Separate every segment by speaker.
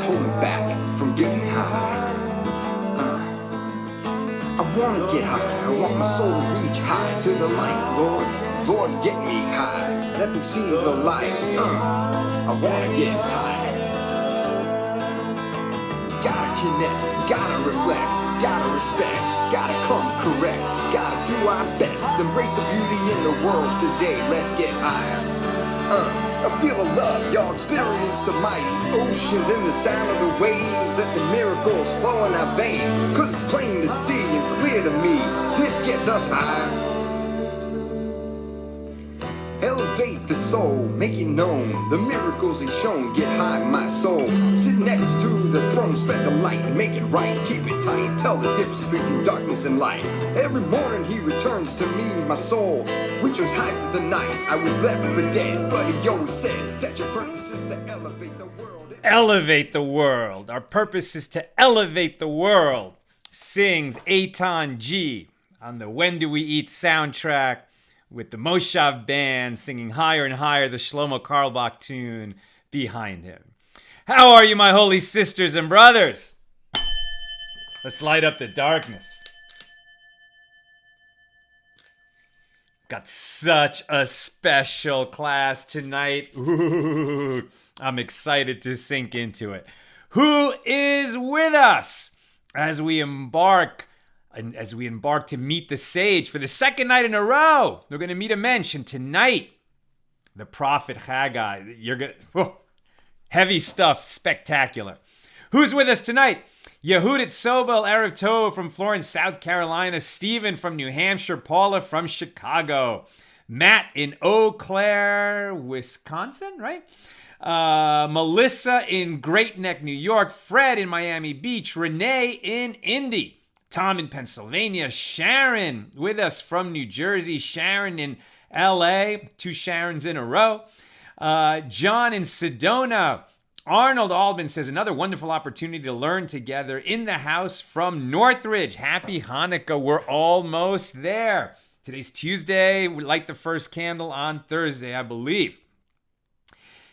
Speaker 1: hold me back from getting high. I wanna get high, I want my soul to reach high to the light, Lord. Lord, get me high, let me see the light. I wanna get high. Gotta connect, gotta reflect, gotta respect, gotta come correct, gotta do our best, embrace the beauty in the world today, let's get higher. I feel the love, y'all experience the mighty oceans and the sound of the waves, let the miracles flow in our veins, cause it's plain to see and clear to me, this gets us higher. Elevate the soul, make it known, the miracles he's shown, get high my soul. Sit next to the throne, spread the light, make it right, keep it tight, tell the difference between darkness and light. Every morning he returns to me, my soul, which was high for the night. I was left for dead, but he always said that your purpose is to elevate the world.
Speaker 2: Elevate the world. Our purpose is to elevate the world, sings Eitan G on the When Do We Eat soundtrack, with the Moshav band singing Higher and Higher, the Shlomo Carlebach tune behind him. How are you, my holy sisters and brothers? Let's light up the darkness. Got such a special class tonight. Ooh, I'm excited to sink into it. Who is with us as we embark to meet the sage for the second night in a row? We're going to meet a Mensch, and tonight, the prophet Haggai. Heavy stuff, spectacular. Who's with us tonight? Yehudit Sobel, Erev Tov from Florence, South Carolina. Stephen from New Hampshire. Paula from Chicago. Matt in Eau Claire, Wisconsin, right? Melissa in Great Neck, New York. Fred in Miami Beach. Renee in Indy. Tom in Pennsylvania, Sharon with us from New Jersey, Sharon in LA, 2 Sharons in a row. John in Sedona. Arnold Albin says, another wonderful opportunity to learn together in the house from Northridge. Happy Hanukkah. We're almost there. Today's Tuesday. We light the first candle on Thursday, I believe.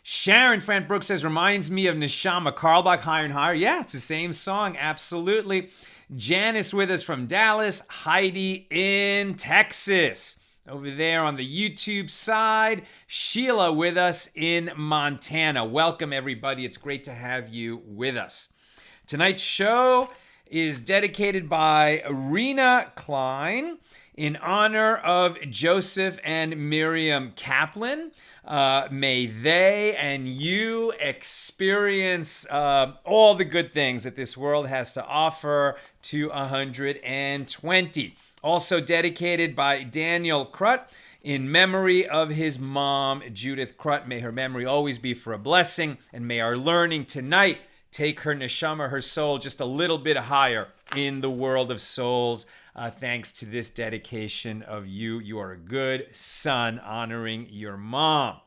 Speaker 2: Sharon Frank Brooks says, reminds me of Neshama Carlebach, Higher and Higher. Yeah, it's the same song. Absolutely. Janice with us from Dallas. Heidi in Texas. Over there on the YouTube side. Sheila with us in Montana. Welcome, everybody. It's great to have you with us. Tonight's show is dedicated by Rena Klein in honor of Joseph and Miriam Kaplan. May they and you experience all the good things that this world has to offer to 120. Also dedicated by Daniel Krut in memory of his mom, Judith Krut. May her memory always be for a blessing, and may our learning tonight take her neshama, her soul, just a little bit higher in the world of souls. Thanks to this dedication of you. You are a good son honoring your mom.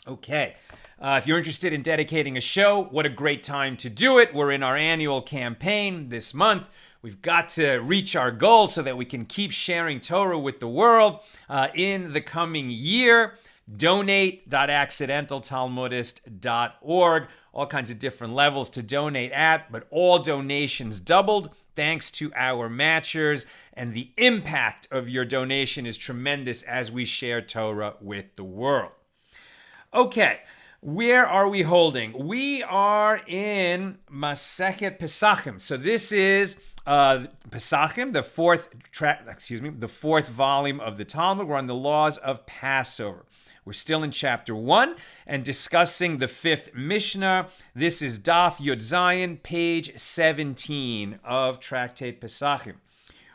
Speaker 2: Okay. If you're interested in dedicating a show, what a great time to do it. We're in our annual campaign this month. We've got to reach our goal so that we can keep sharing Torah with the world in the coming year. Donate.accidentaltalmudist.org. All kinds of different levels to donate at, but all donations doubled thanks to our matchers, and the impact of your donation is tremendous as we share Torah with the world. Okay, where are we holding? We are in Masechet Pesachim. So this is Pesachim, the fourth volume of the Talmud. We're on the laws of Passover. We're still in chapter 1 and discussing the 5th Mishna. This is Daf Yud Zayin, page 17 of Tractate Pesachim.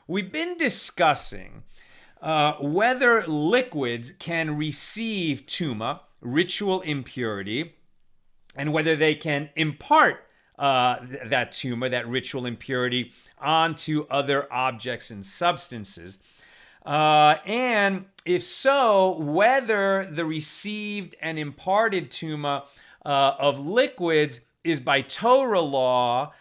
Speaker 2: We've been discussing whether liquids can receive tuma, ritual impurity, and whether they can impart that tuma, that ritual impurity, onto other objects and substances. And if so, whether the received and imparted tuma of liquids is by Torah law,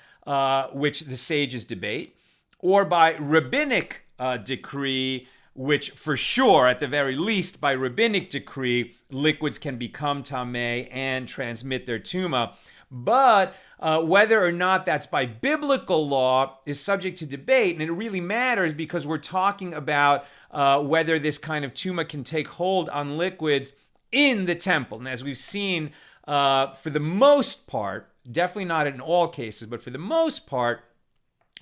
Speaker 2: which the sages debate, or by rabbinic decree, which for sure, at the very least, by rabbinic decree, liquids can become tamei and transmit their tuma. But whether or not that's by biblical law is subject to debate, and it really matters because we're talking about whether this kind of tuma can take hold on liquids in the temple. And as we've seen, for the most part, definitely not in all cases, but for the most part,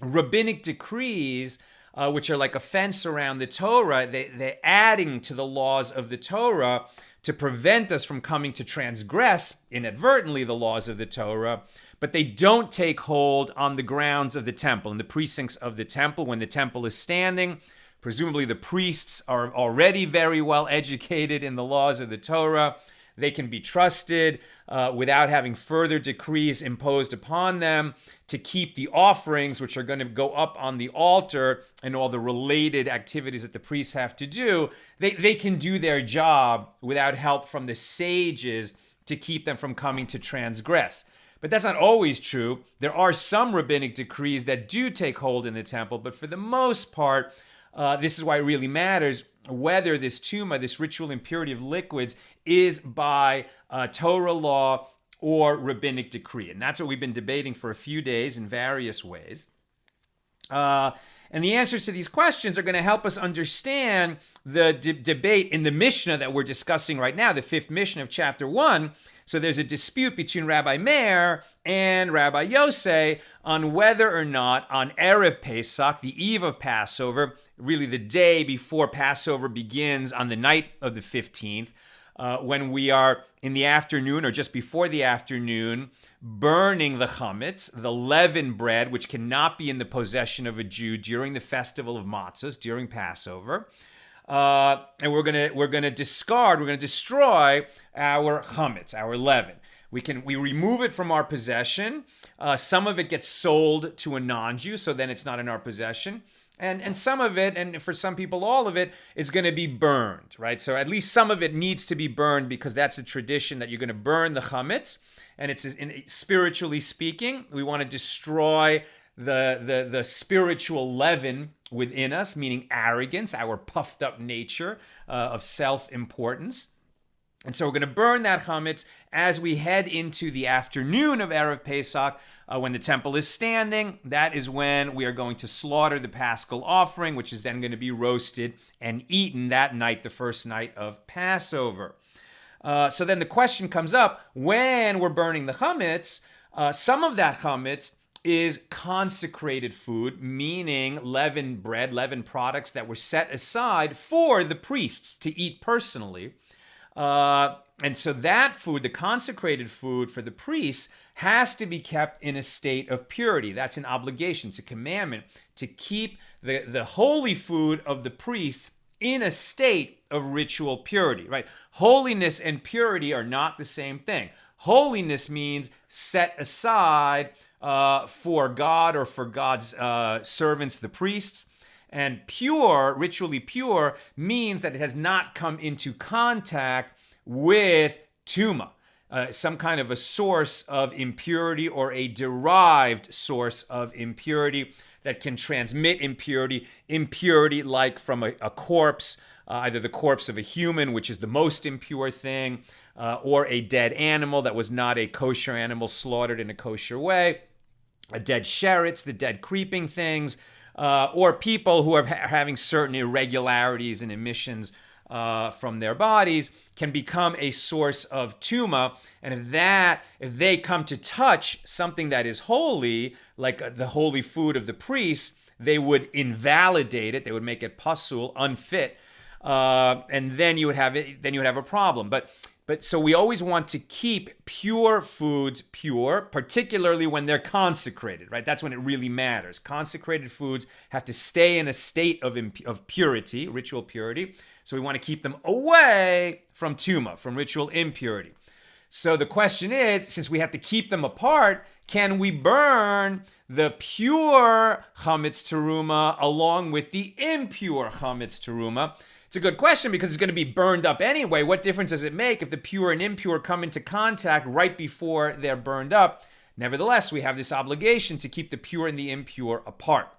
Speaker 2: rabbinic decrees, which are like a fence around the Torah, they're adding to the laws of the Torah to prevent us from coming to transgress inadvertently the laws of the Torah, but they don't take hold on the grounds of the temple, in the precincts of the temple. When the temple is standing, presumably the priests are already very well educated in the laws of the Torah. They can be trusted without having further decrees imposed upon them to keep the offerings, which are going to go up on the altar, and all the related activities that the priests have to do. They can do their job without help from the sages to keep them from coming to transgress. But that's not always true. There are some rabbinic decrees that do take hold in the temple, but for the most part, this is why it really matters whether this tuma, this ritual impurity of liquids, is by Torah law or rabbinic decree. And that's what we've been debating for a few days in various ways. And the answers to these questions are going to help us understand the debate in the Mishna that we're discussing right now, the 5th Mishna of chapter 1. So there's a dispute between Rabbi Meir and Rabbi Yosei on whether or not on Erev Pesach, the eve of Passover, really the day before Passover begins on the night of the 15th, when we are in the afternoon or just before the afternoon, burning the chametz, the leavened bread, which cannot be in the possession of a Jew during the festival of matzos, during Passover. And we're gonna destroy our chametz, our leaven. We remove it from our possession. Some of it gets sold to a non-Jew, so then it's not in our possession. And some of it, and for some people all of it, is going to be burned, right? So at least some of it needs to be burned because that's a tradition that you're going to burn the chametz. And it's spiritually speaking, we want to destroy the spiritual leaven within us, meaning arrogance, our puffed up nature of self-importance. And so we're going to burn that chametz as we head into the afternoon of Erev Pesach, when the temple is standing. That is when we are going to slaughter the paschal offering, which is then going to be roasted and eaten that night, the first night of Passover. So then the question comes up, when we're burning the chametz, some of that chametz is consecrated food, meaning leavened bread, leavened products that were set aside for the priests to eat personally. And so that food, the consecrated food for the priests, has to be kept in a state of purity. That's an obligation, it's a commandment to keep the holy food of the priests in a state of ritual purity, right? Holiness and purity are not the same thing. Holiness means set aside for God or for God's servants, the priests. And pure, ritually pure, means that it has not come into contact with tuma, some kind of a source of impurity or a derived source of impurity that can transmit impurity like from a corpse, either the corpse of a human, which is the most impure thing, or a dead animal that was not a kosher animal slaughtered in a kosher way, a dead sheretz, the dead creeping things, or people who are having certain irregularities and emissions from their bodies can become a source of tuma. And if they come to touch something that is holy, like the holy food of the priests, they would invalidate it. They would make it pasul, unfit, and then you would have it. Then you would have a problem. But so we always want to keep pure foods pure, particularly when they're consecrated, right? That's when it really matters. Consecrated foods have to stay in a state of purity, ritual purity. So we want to keep them away from tuma, from ritual impurity. So the question is, since we have to keep them apart, can we burn the pure chametz teruma along with the impure chametz teruma? It's a good question because it's going to be burned up anyway. What difference does it make if the pure and impure come into contact right before they're burned up? Nevertheless, we have this obligation to keep the pure and the impure apart.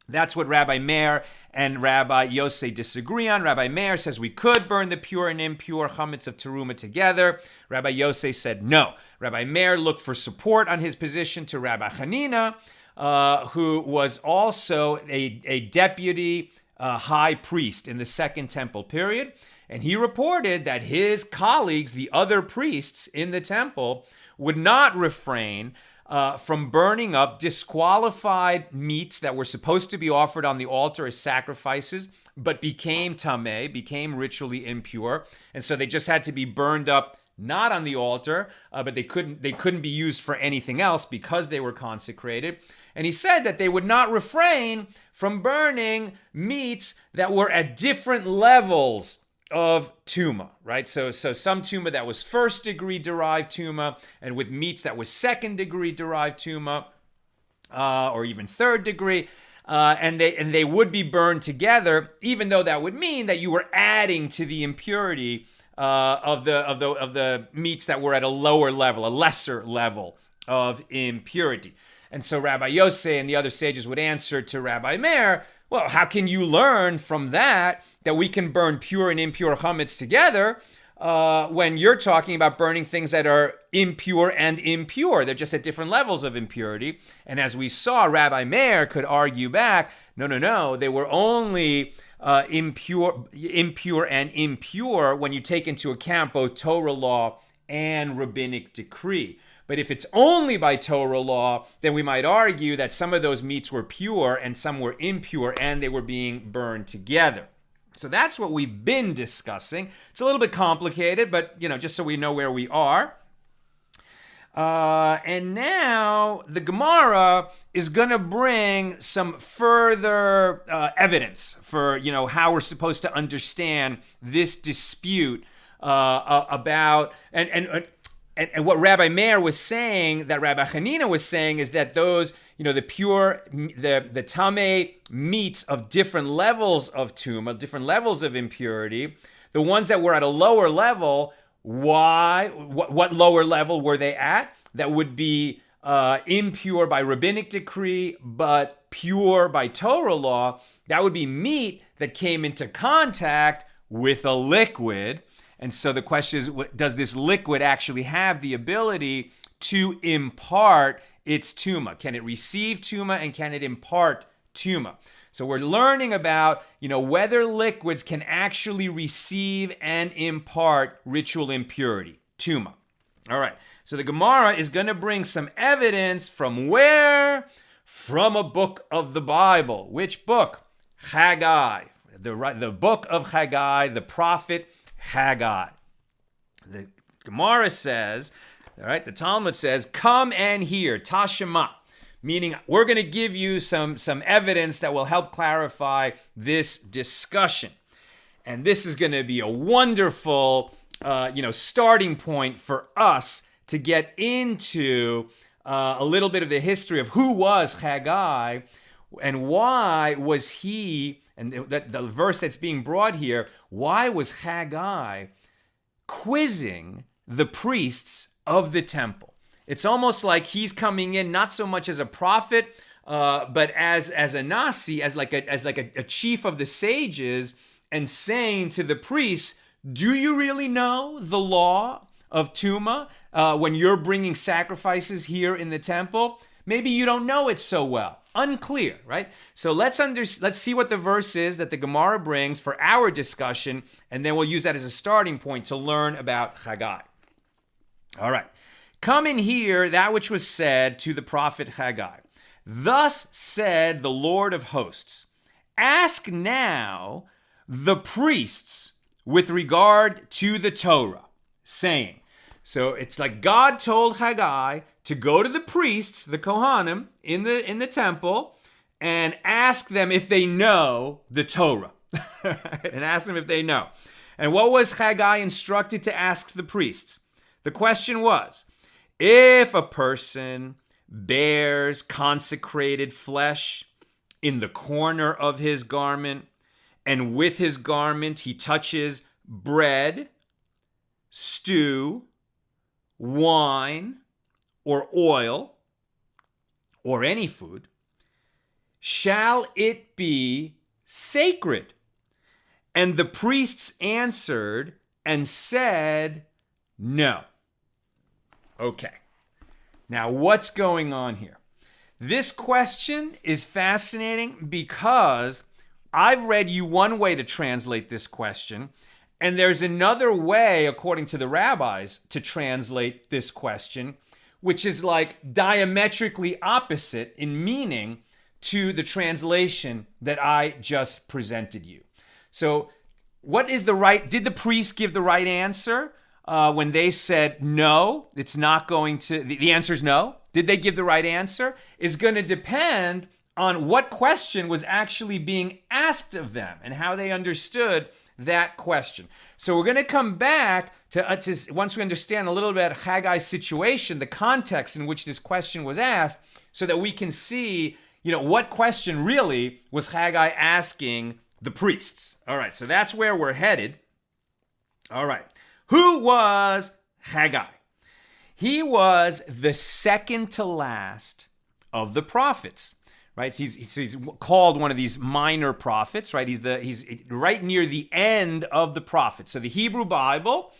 Speaker 2: That's what Rabbi Meir and Rabbi Yosei disagree on. Rabbi Meir says we could burn the pure and impure chametz of teruma together. Rabbi Yosei said no. Rabbi Meir looked for support on his position to Rabbi Hanina, who was also a deputy high priest in the Second Temple period. And he reported that his colleagues, the other priests in the temple, would not refrain from burning up disqualified meats that were supposed to be offered on the altar as sacrifices, but became tamei, became ritually impure. And so they just had to be burned up, not on the altar, but they couldn't be used for anything else because they were consecrated. And he said that they would not refrain from burning meats that were at different levels of tuma, right? So some tuma that was first degree derived tuma, and with meats that was second degree derived tuma, or even third degree, and they would be burned together, even though that would mean that you were adding to the impurity of the meats that were at a lower level, a lesser level of impurity. And so Rabbi Yosei and the other sages would answer to Rabbi Meir, well, how can you learn from that we can burn pure and impure chametz together when you're talking about burning things that are impure and impure? They're just at different levels of impurity. And as we saw, Rabbi Meir could argue back, no, they were only impure and impure when you take into account both Torah law and rabbinic decree. But if it's only by Torah law, then we might argue that some of those meats were pure and some were impure and they were being burned together. So that's what we've been discussing. It's a little bit complicated, but just so we know where we are. And now the Gemara is going to bring some further evidence for how we're supposed to understand this dispute about and what Rabbi Meir was saying, that Rabbi Hanina was saying, is that those, the pure, the tamei meats of different levels of tuma, different levels of impurity, the ones that were at a lower level, what lower level were they at? That would be impure by rabbinic decree, but pure by Torah law. That would be meat that came into contact with a liquid. And so the question is, does this liquid actually have the ability to impart its tuma? Can it receive tuma and can it impart tuma? So we're learning about, whether liquids can actually receive and impart ritual impurity, tuma. All right. So the Gemara is going to bring some evidence from where? From a book of the Bible. Which book? Haggai. The book of Haggai, the prophet Haggai. The Gemara says, all right, the Talmud says, come and hear, tashema, meaning we're going to give you some evidence that will help clarify this discussion. And this is going to be a wonderful, starting point for us to get into a little bit of the history of who was Haggai and why was he, and the verse that's being brought here, why was Haggai quizzing the priests of the temple? It's almost like he's coming in not so much as a prophet, but as a nasi, as like a chief of the sages, and saying to the priests, do you really know the law of tuma when you're bringing sacrifices here in the temple? Maybe you don't know it so well. Unclear, right? So let's see what the verse is that the Gemara brings for our discussion, and then we'll use that as a starting point to learn about Haggai. All right. Come and hear that which was said to the prophet Haggai. Thus said the Lord of hosts, ask now the priests with regard to the Torah, saying, so it's like God told Haggai to go to the priests, the Kohanim, in the temple, and ask them if they know the Torah. And ask them if they know. And what was Haggai instructed to ask the priests? The question was, if a person bears consecrated flesh in the corner of his garment, and with his garment he touches bread, stew, wine, or oil, or any food, shall it be sacred? And the priests answered and said, no. Okay. Now, what's going on here? This question is fascinating because I've read you one way to translate this question, and there's another way, according to the rabbis, to translate this question, which is like diametrically opposite in meaning to the translation that I just presented you. So did the priest give the right answer when they said no, it's not going to, the answer is no? Did they give the right answer? Is going to depend on what question was actually being asked of them and how they understood that question. So we're going to come back to once we understand a little bit about Haggai's situation, the context in which this question was asked, so that we can see, what question really was Haggai asking the priests. All right, so that's where we're headed. All right, who was Haggai? He was the second to last of the prophets. Right, he's called one of these minor prophets. Right, he's right near the end of the prophets. So the Hebrew Bible,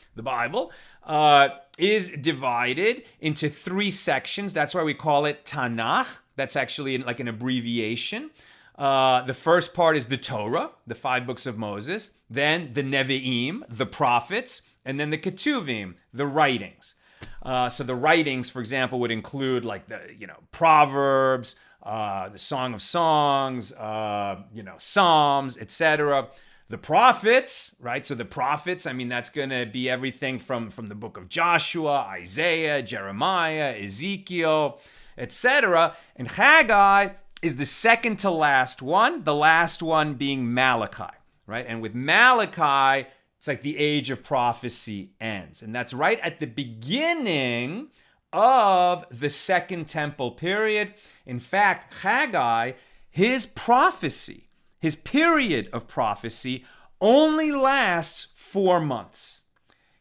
Speaker 2: is divided into 3 sections. That's why we call it Tanakh. That's actually like an abbreviation. The first part is the Torah, the 5 books of Moses. Then the Nevi'im, the prophets, and then the Ketuvim, the writings. So the writings, for example, would include like the Proverbs, the Song of Songs, Psalms, etc. The prophets, right? So the prophets, that's going to be everything from the book of Joshua, Isaiah, Jeremiah, Ezekiel, etc. And Haggai is the second to last one, the last one being Malachi, right? And with Malachi, it's like the age of prophecy ends. And that's right at the beginning of the Second Temple period. In fact, Haggai, his prophecy, his period of prophecy only lasts 4 months.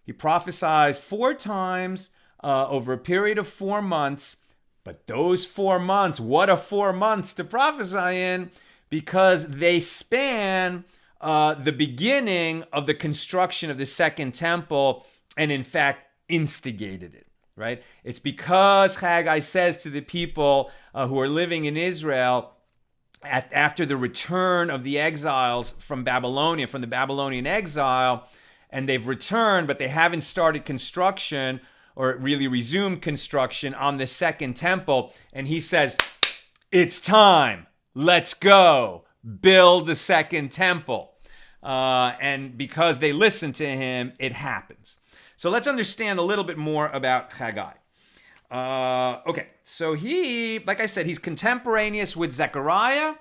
Speaker 2: He prophesies 4 times over a period of 4 months. But those 4 months, what a 4 months to prophesy in, because they span the beginning of the construction of the Second Temple and, in fact, instigated it. Right? It's because Haggai says to the people who are living in Israel after the return of the exiles from Babylonia, from the Babylonian exile, and they've returned, but they haven't started construction or really resumed construction on the Second Temple. And he says, it's time. Let's go. Build the Second Temple. And because they listen to him, it happens. So let's understand a little bit more about Haggai. Okay, so like I said, he's contemporaneous with Zechariah,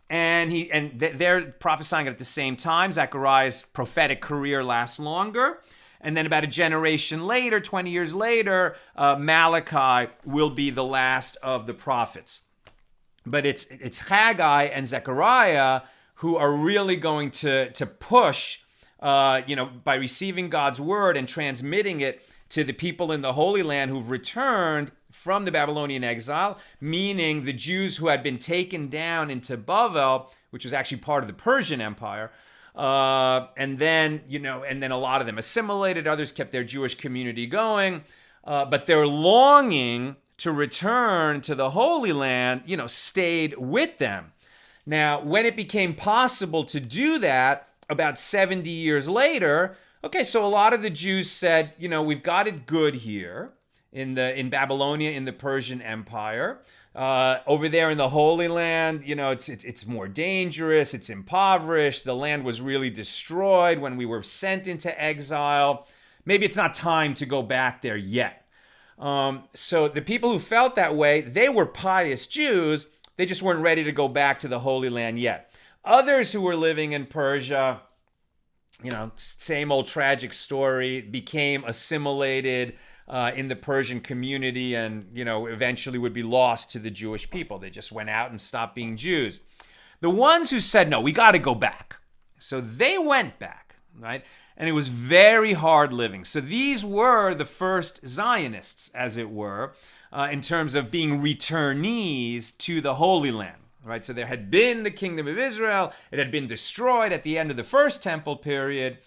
Speaker 2: and they're prophesying at the same time. Zechariah's prophetic career lasts longer, and then about a generation later, 20 years later, Malachi will be the last of the prophets. But it's Haggai and Zechariah who are really going to push. By receiving God's word and transmitting it to the people in the Holy Land who've returned from the Babylonian exile, meaning the Jews who had been taken down into Bavel, which was actually part of the Persian Empire, and then a lot of them assimilated, others kept their Jewish community going, but their longing to return to the Holy Land, stayed with them. Now, when it became possible to do that, about 70 years later, okay, so a lot of the Jews said, we've got it good here in Babylonia, in the Persian Empire. Over there in the Holy Land, it's more dangerous, it's impoverished, the land was really destroyed when we were sent into exile. Maybe it's not time to go back there yet. So the people who felt that way, they were pious Jews, they just weren't ready to go back to the Holy Land yet. Others who were living in Persia, same old tragic story, became assimilated in the Persian community and, eventually would be lost to the Jewish people. They just went out and stopped being Jews. The ones who said, no, we got to go back. So they went back, right? And it was very hard living. So these were the first Zionists, as it were, in terms of being returnees to the Holy Land. right? So there had been the kingdom of Israel. It had been destroyed at the end of the first temple period.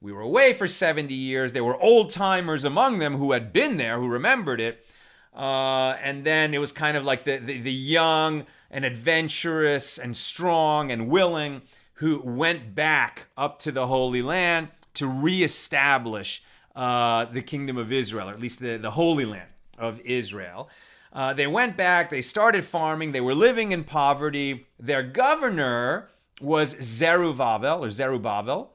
Speaker 2: We were away for 70 years. There were old timers among them who had been there, who remembered it. And then it was kind of like the young and adventurous and strong and willing who went back up to the Holy Land to reestablish the kingdom of Israel, or at least the Holy Land of Israel. They went back, they started farming, they were living in poverty. Their governor was Zerubbabel,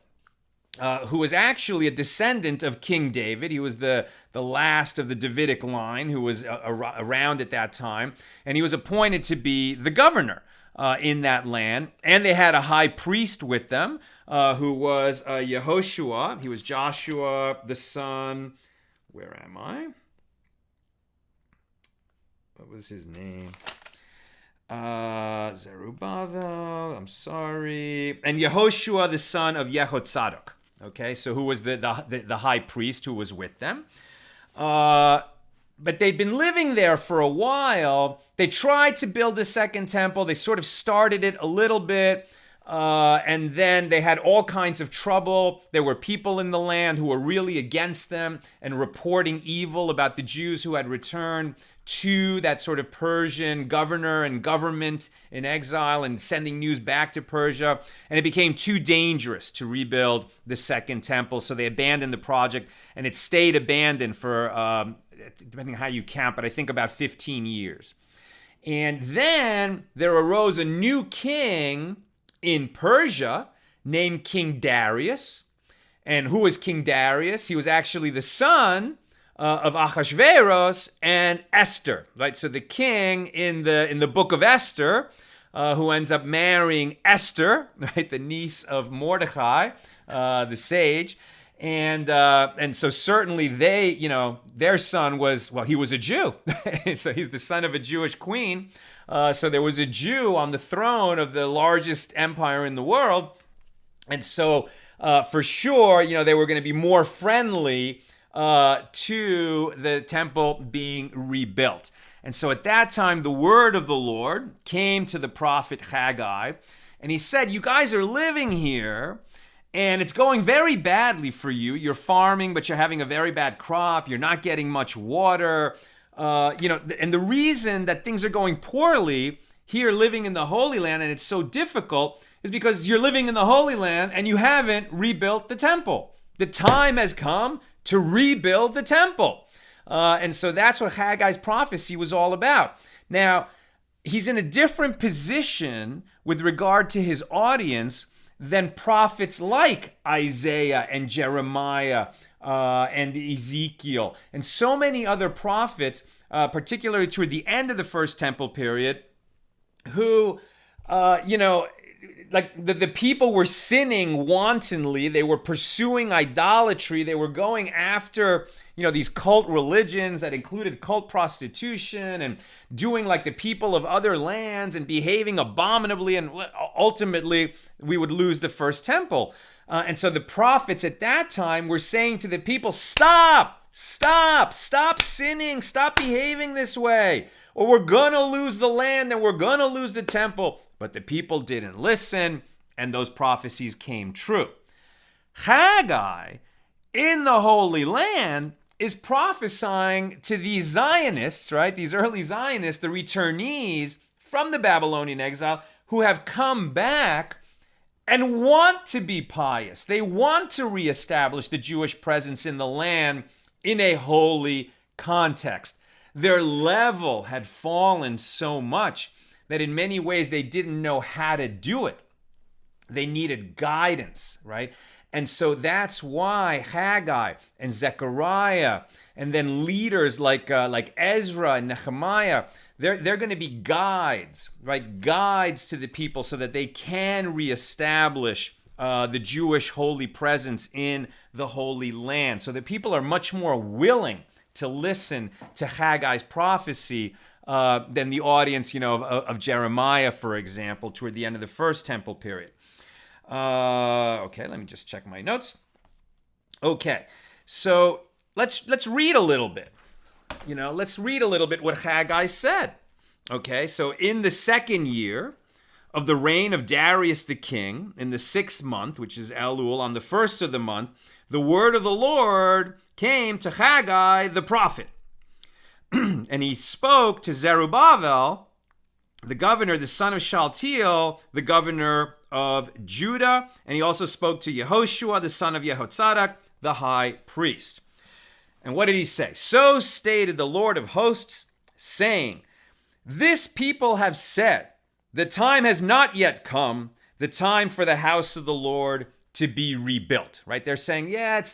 Speaker 2: who was actually a descendant of King David. He was the last of the Davidic line who was around at that time. And he was appointed to be the governor in that land. And they had a high priest with them who was Yehoshua. He was Joshua, the son, where am I? What was his name? Zerubbabel, I'm sorry. And Yehoshua, the son of Yehotzadok. Okay, so who was the high priest who was with them. But they'd been living there for a while. They tried to build a second temple. They sort of started it a little bit. And then they had all kinds of trouble. There were people in the land who were really against them and reporting evil about the Jews who had returned to that sort of Persian governor and government in exile and sending news back to Persia. And it became too dangerous to rebuild the second temple. So they abandoned the project, and it stayed abandoned for, depending on how you count, but I think about 15 years. And then there arose a new king in Persia named King Darius. And who was King Darius? He was actually the son of Ahasuerus and Esther, right? So the king in the book of Esther, who ends up marrying Esther, right, the niece of Mordecai, the sage, and so certainly they, their son was, well, he was a Jew, so he's the son of a Jewish queen. So there was a Jew on the throne of the largest empire in the world, and so for sure, they were going to be more friendly to the temple being rebuilt. And so at that time, the word of the Lord came to the prophet Haggai, and he said, you guys are living here, and it's going very badly for you. You're farming, but you're having a very bad crop. You're not getting much water. And the reason that things are going poorly here living in the Holy Land, and it's so difficult, is because you're living in the Holy Land and you haven't rebuilt the temple. The time has come to rebuild the temple. And so that's what Haggai's prophecy was all about. Now, he's in a different position with regard to his audience than prophets like Isaiah and Jeremiah and Ezekiel and so many other prophets, particularly toward the end of the first temple period, who, like the people were sinning wantonly. They were pursuing idolatry. They were going after, these cult religions that included cult prostitution and doing like the people of other lands and behaving abominably. And ultimately, we would lose the first temple. And so the prophets at that time were saying to the people, stop sinning, stop behaving this way, or we're going to lose the land and we're going to lose the temple. But the people didn't listen, and those prophecies came true. Haggai, in the Holy Land, is prophesying to these Zionists, right? These early Zionists, the returnees from the Babylonian exile, who have come back and want to be pious. They want to reestablish the Jewish presence in the land in a holy context. Their level had fallen so much that in many ways they didn't know how to do it. They needed guidance, right? And so that's why Haggai and Zechariah and then leaders like Ezra and Nehemiah, they're going to be guides, right? Guides to the people so that they can reestablish the Jewish holy presence in the Holy Land. So the people are much more willing to listen to Haggai's prophecy than the audience, of Jeremiah, for example, toward the end of the first temple period. Okay, let me just check my notes. Okay, so let's read a little bit. Let's read a little bit what Haggai said. Okay, so in the second year of the reign of Darius the king, in the 6th month, which is Elul, on the 1st of the month, the word of the Lord came to Haggai the prophet. And he spoke to Zerubbabel, the governor, the son of Shaltiel, the governor of Judah. And he also spoke to Yehoshua, the son of Yehotzadak, the high priest. And what did he say? So stated the Lord of hosts, saying, this people have said, the time has not yet come, the time for the house of the Lord to be rebuilt, right? They're saying,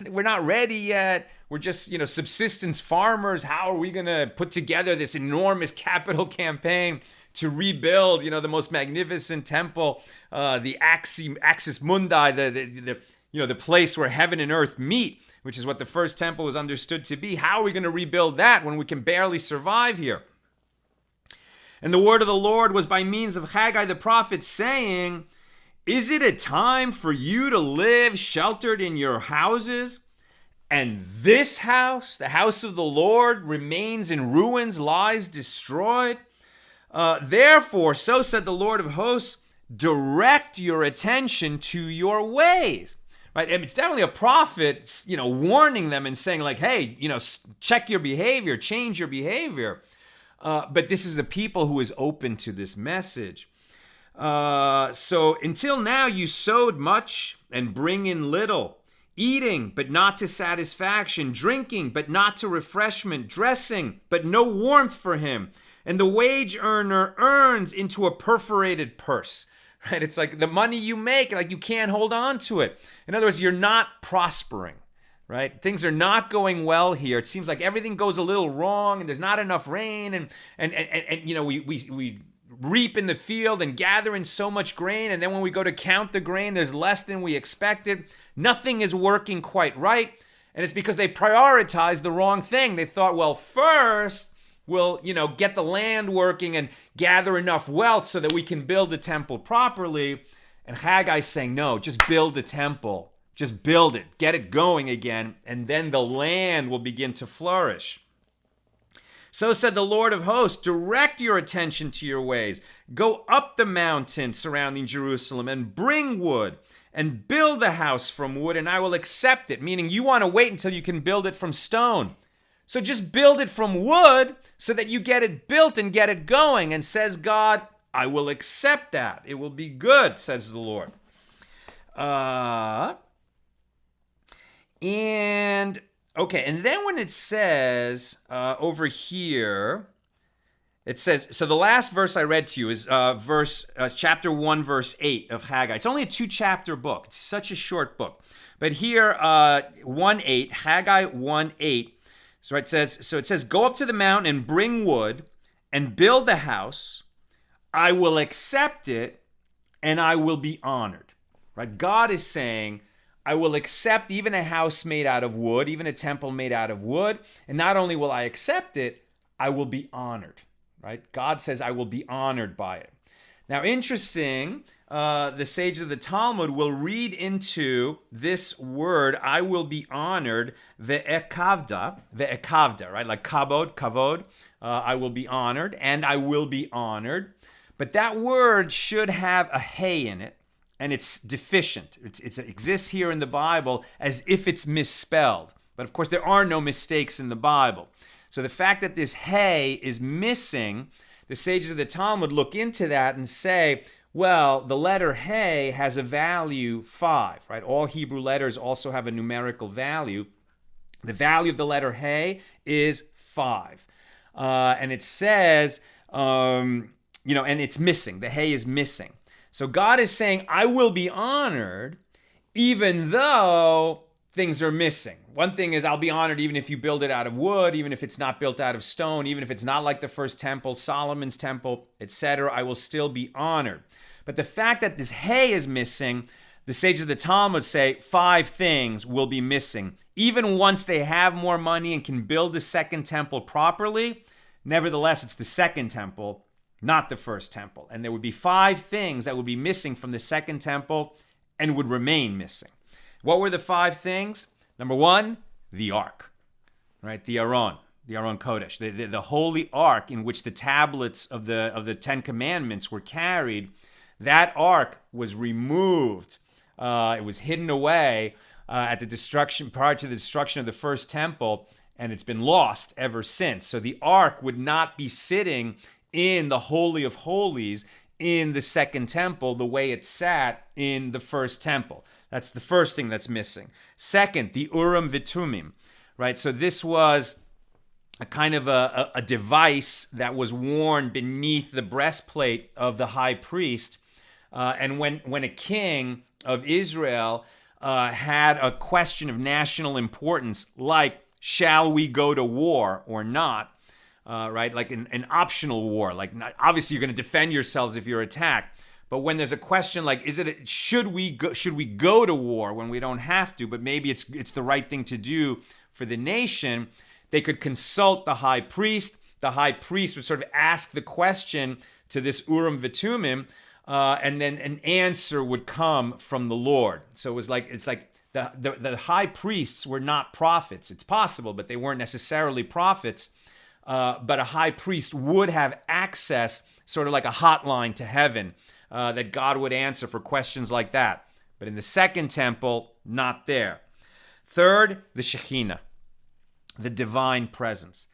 Speaker 2: we're not ready yet. We're just, subsistence farmers. How are we going to put together this enormous capital campaign to rebuild, the most magnificent temple, the Axis Mundi, the place where heaven and earth meet, which is what the first temple was understood to be. How are we going to rebuild that when we can barely survive here? And the word of the Lord was by means of Haggai the prophet, saying, is it a time for you to live sheltered in your houses? And this house, the house of the Lord, remains in ruins, lies destroyed? Therefore, so said the Lord of hosts, direct your attention to your ways. Right? And it's definitely a prophet, warning them and saying like, hey, check your behavior, change your behavior. But this is a people who is open to this message. So until now you sowed much and bring in little, eating but not to satisfaction, drinking but not to refreshment, dressing but no warmth for him. And the wage earner earns into a perforated purse. Right? It's like the money you make, like you can't hold on to it. In other words, you're not prospering. Right? Things are not going well here. It seems like everything goes a little wrong and there's not enough rain and we reap in the field and gather in so much grain, and then when we go to count the grain, there's less than we expected. Nothing is working quite right, and it's because they prioritized the wrong thing. They thought, well, first we'll, get the land working and gather enough wealth so that we can build the temple properly. And Haggai's saying, no, just build the temple. Just build it, get it going again, and then the land will begin to flourish. So said the Lord of hosts, direct your attention to your ways. Go up the mountain surrounding Jerusalem and bring wood and build a house from wood, and I will accept it. Meaning you want to wait until you can build it from stone. So just build it from wood so that you get it built and get it going. And says God, I will accept that. It will be good, says the Lord. And then when it says over here, it says, so the last verse I read to you is chapter 1, verse 8 of Haggai. It's only a 2-chapter book. It's such a short book. But here, 1:8, Haggai 1:8. So it says, go up to the mountain and bring wood and build the house. I will accept it and I will be honored. Right? God is saying, I will accept even a house made out of wood, even a temple made out of wood. And not only will I accept it, I will be honored, right? God says I will be honored by it. Now, interesting, the sages of the Talmud will read into this word, I will be honored, ve'ekavda, right? Like kavod, I will be honored, and I will be honored. But that word should have a hey in it. And it's deficient. It exists here in the Bible as if it's misspelled. But of course, there are no mistakes in the Bible. So the fact that this hey is missing, the sages of the Talmud look into that and say, well, the letter hey has a value 5, right? All Hebrew letters also have a numerical value. The value of the letter hey is 5. And it says, and it's missing. The hey is missing. So God is saying, I will be honored even though things are missing. One thing is I'll be honored even if you build it out of wood, even if it's not built out of stone, even if it's not like the first temple, Solomon's temple, etc. I will still be honored. But the fact that this hey is missing, the sages of the Talmud say 5 things will be missing. Even once they have more money and can build the second temple properly, nevertheless, it's the second temple, not the first temple. And there would be 5 things that would be missing from the second temple and would remain missing. What were the 5 things? Number 1, the ark, right? The Aron Kodesh, the holy ark in which the tablets of the 10 Commandments were carried. That ark was removed. It was hidden away at the destruction, prior to the destruction of the first temple, and it's been lost ever since. So the ark would not be sitting in the Holy of Holies in the second temple the way it sat in the first temple. That's the first thing that's missing. Second, the Urim Vitumim, right? So this was a kind of a device that was worn beneath the breastplate of the high priest. And when a king of Israel had a question of national importance, like, shall we go to war or not, right? Like an optional war. Like, obviously, you're going to defend yourselves if you're attacked. But when there's a question like, should we go to war when we don't have to, but maybe it's the right thing to do for the nation, they could consult the high priest. The high priest would sort of ask the question to this Urim Vitumim, and then an answer would come from the Lord. So it's like the high priests were not prophets. It's possible, but they weren't necessarily prophets. But a high priest would have access, sort of like a hotline to heaven, that God would answer for questions like that. But in the second temple, not there. Third, the Shekhinah, the divine presence.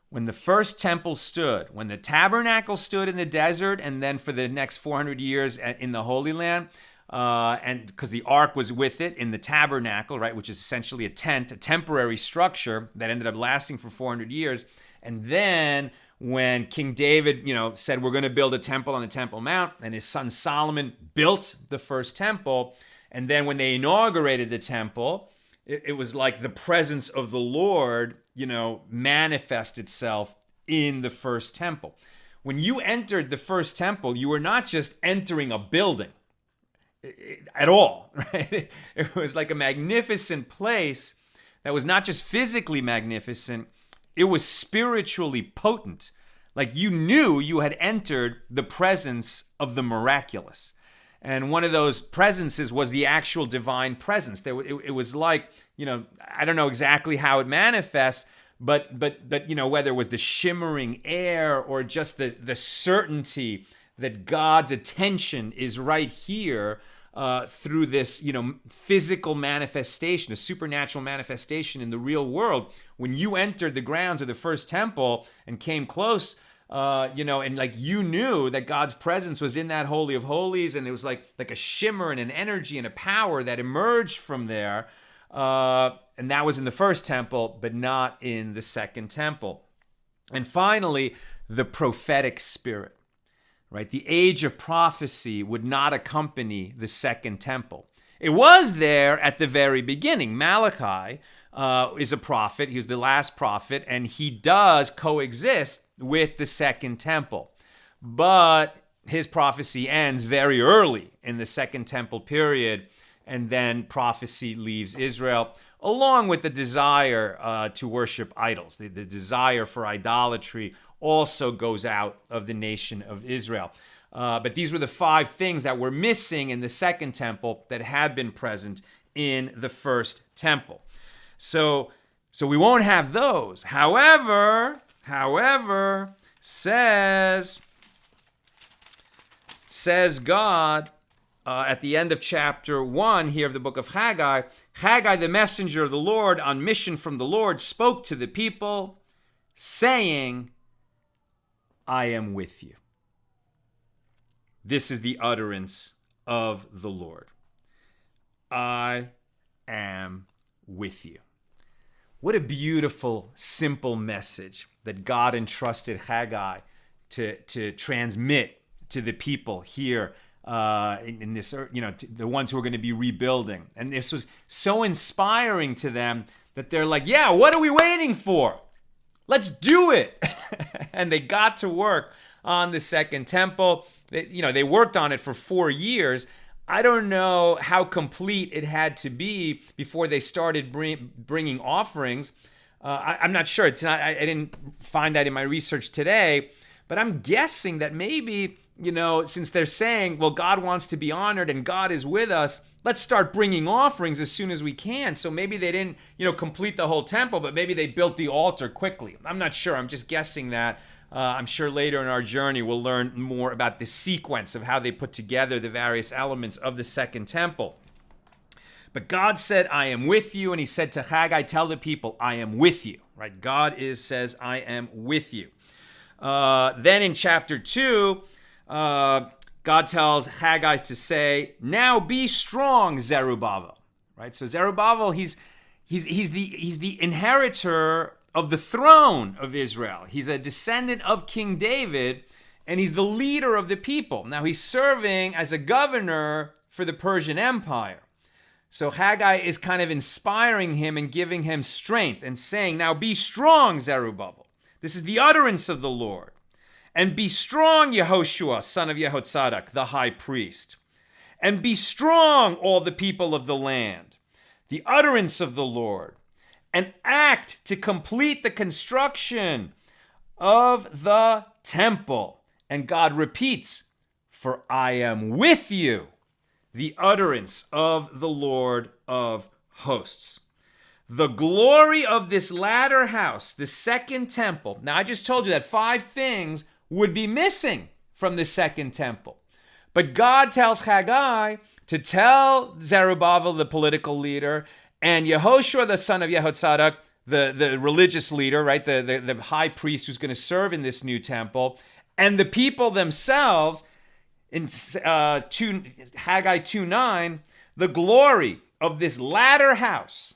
Speaker 2: When the first temple stood, when the tabernacle stood in the desert, and then for the next 400 years in the Holy Land, and because the ark was with it in the tabernacle, right, which is essentially a tent, a temporary structure that ended up lasting for 400 years. And then when King David, said, we're going to build a temple on the Temple Mount, and his son Solomon built the first temple. And then when they inaugurated the temple, it was like the presence of the Lord, manifest itself in the first temple. When you entered the first temple, you were not just entering a building at all, right? It was like a magnificent place that was not just physically magnificent, it was spiritually potent. Like you knew you had entered the presence of the miraculous. And one of those presences was the actual divine presence. It was like, I don't know exactly how it manifests, but whether it was the shimmering air or just the certainty that God's attention is right here through this, physical manifestation, a supernatural manifestation in the real world. When you entered the grounds of the first temple and came close, and like you knew that God's presence was in that Holy of Holies, and it was like a shimmer and an energy and a power that emerged from there. And that was in the first temple, but not in the second temple. And finally, the prophetic spirit, right? The age of prophecy would not accompany the second temple. It was there at the very beginning. Malachi is a prophet. He was the last prophet, and he does coexist with the second temple. But his prophecy ends very early in the second temple period, and then prophecy leaves Israel, along with the desire to worship idols. The desire for idolatry also goes out of the nation of Israel. But these were the 5 things that were missing in the second temple that had been present in the first temple. So we won't have those. However, says God at the end of chapter 1 here of the book of Haggai, Haggai, the messenger of the Lord on mission from the Lord, spoke to the people, saying, I am with you. This is the utterance of the Lord. I am with you. What a beautiful, simple message that God entrusted Haggai to transmit to the people here in this, the ones who are going to be rebuilding. And this was so inspiring to them that they're like, yeah, what are we waiting for? Let's do it. And they got to work on the second temple. They worked on it for 4 years. I don't know how complete it had to be before they started bringing offerings. I'm not sure. It's not. I didn't find that in my research today, but I'm guessing that maybe, since they're saying, well, God wants to be honored and God is with us, let's start bringing offerings as soon as we can. So maybe they didn't, complete the whole temple, but maybe they built the altar quickly. I'm not sure. I'm just guessing that. I'm sure later in our journey we'll learn more about the sequence of how they put together the various elements of the second temple. But God said, I am with you. And he said to Haggai, tell the people, I am with you. Right? God says, I am with you. Then in chapter 2, God tells Haggai to say, now be strong, Zerubbabel. Right? So Zerubbabel, he's the inheritor of the throne of Israel. He's a descendant of King David, and he's the leader of the people. Now he's serving as a governor for the Persian Empire. So Haggai is kind of inspiring him and giving him strength and saying, now be strong, Zerubbabel. This is the utterance of the Lord. And be strong, Yehoshua, son of Yehotzadak, the high priest. And be strong, all the people of the land, the utterance of the Lord. And act to complete the construction of the temple. And God repeats, for I am with you, the utterance of the Lord of hosts. The glory of this latter house, the second temple. Now, I just told you that 5 things would be missing from the second temple. But God tells Haggai to tell Zerubbabel, the political leader, and Yehoshua, the son of Yehotzadak, the religious leader, right, the high priest who's going to serve in this new temple, and the people themselves, in Haggai 2:9, the glory of this latter house,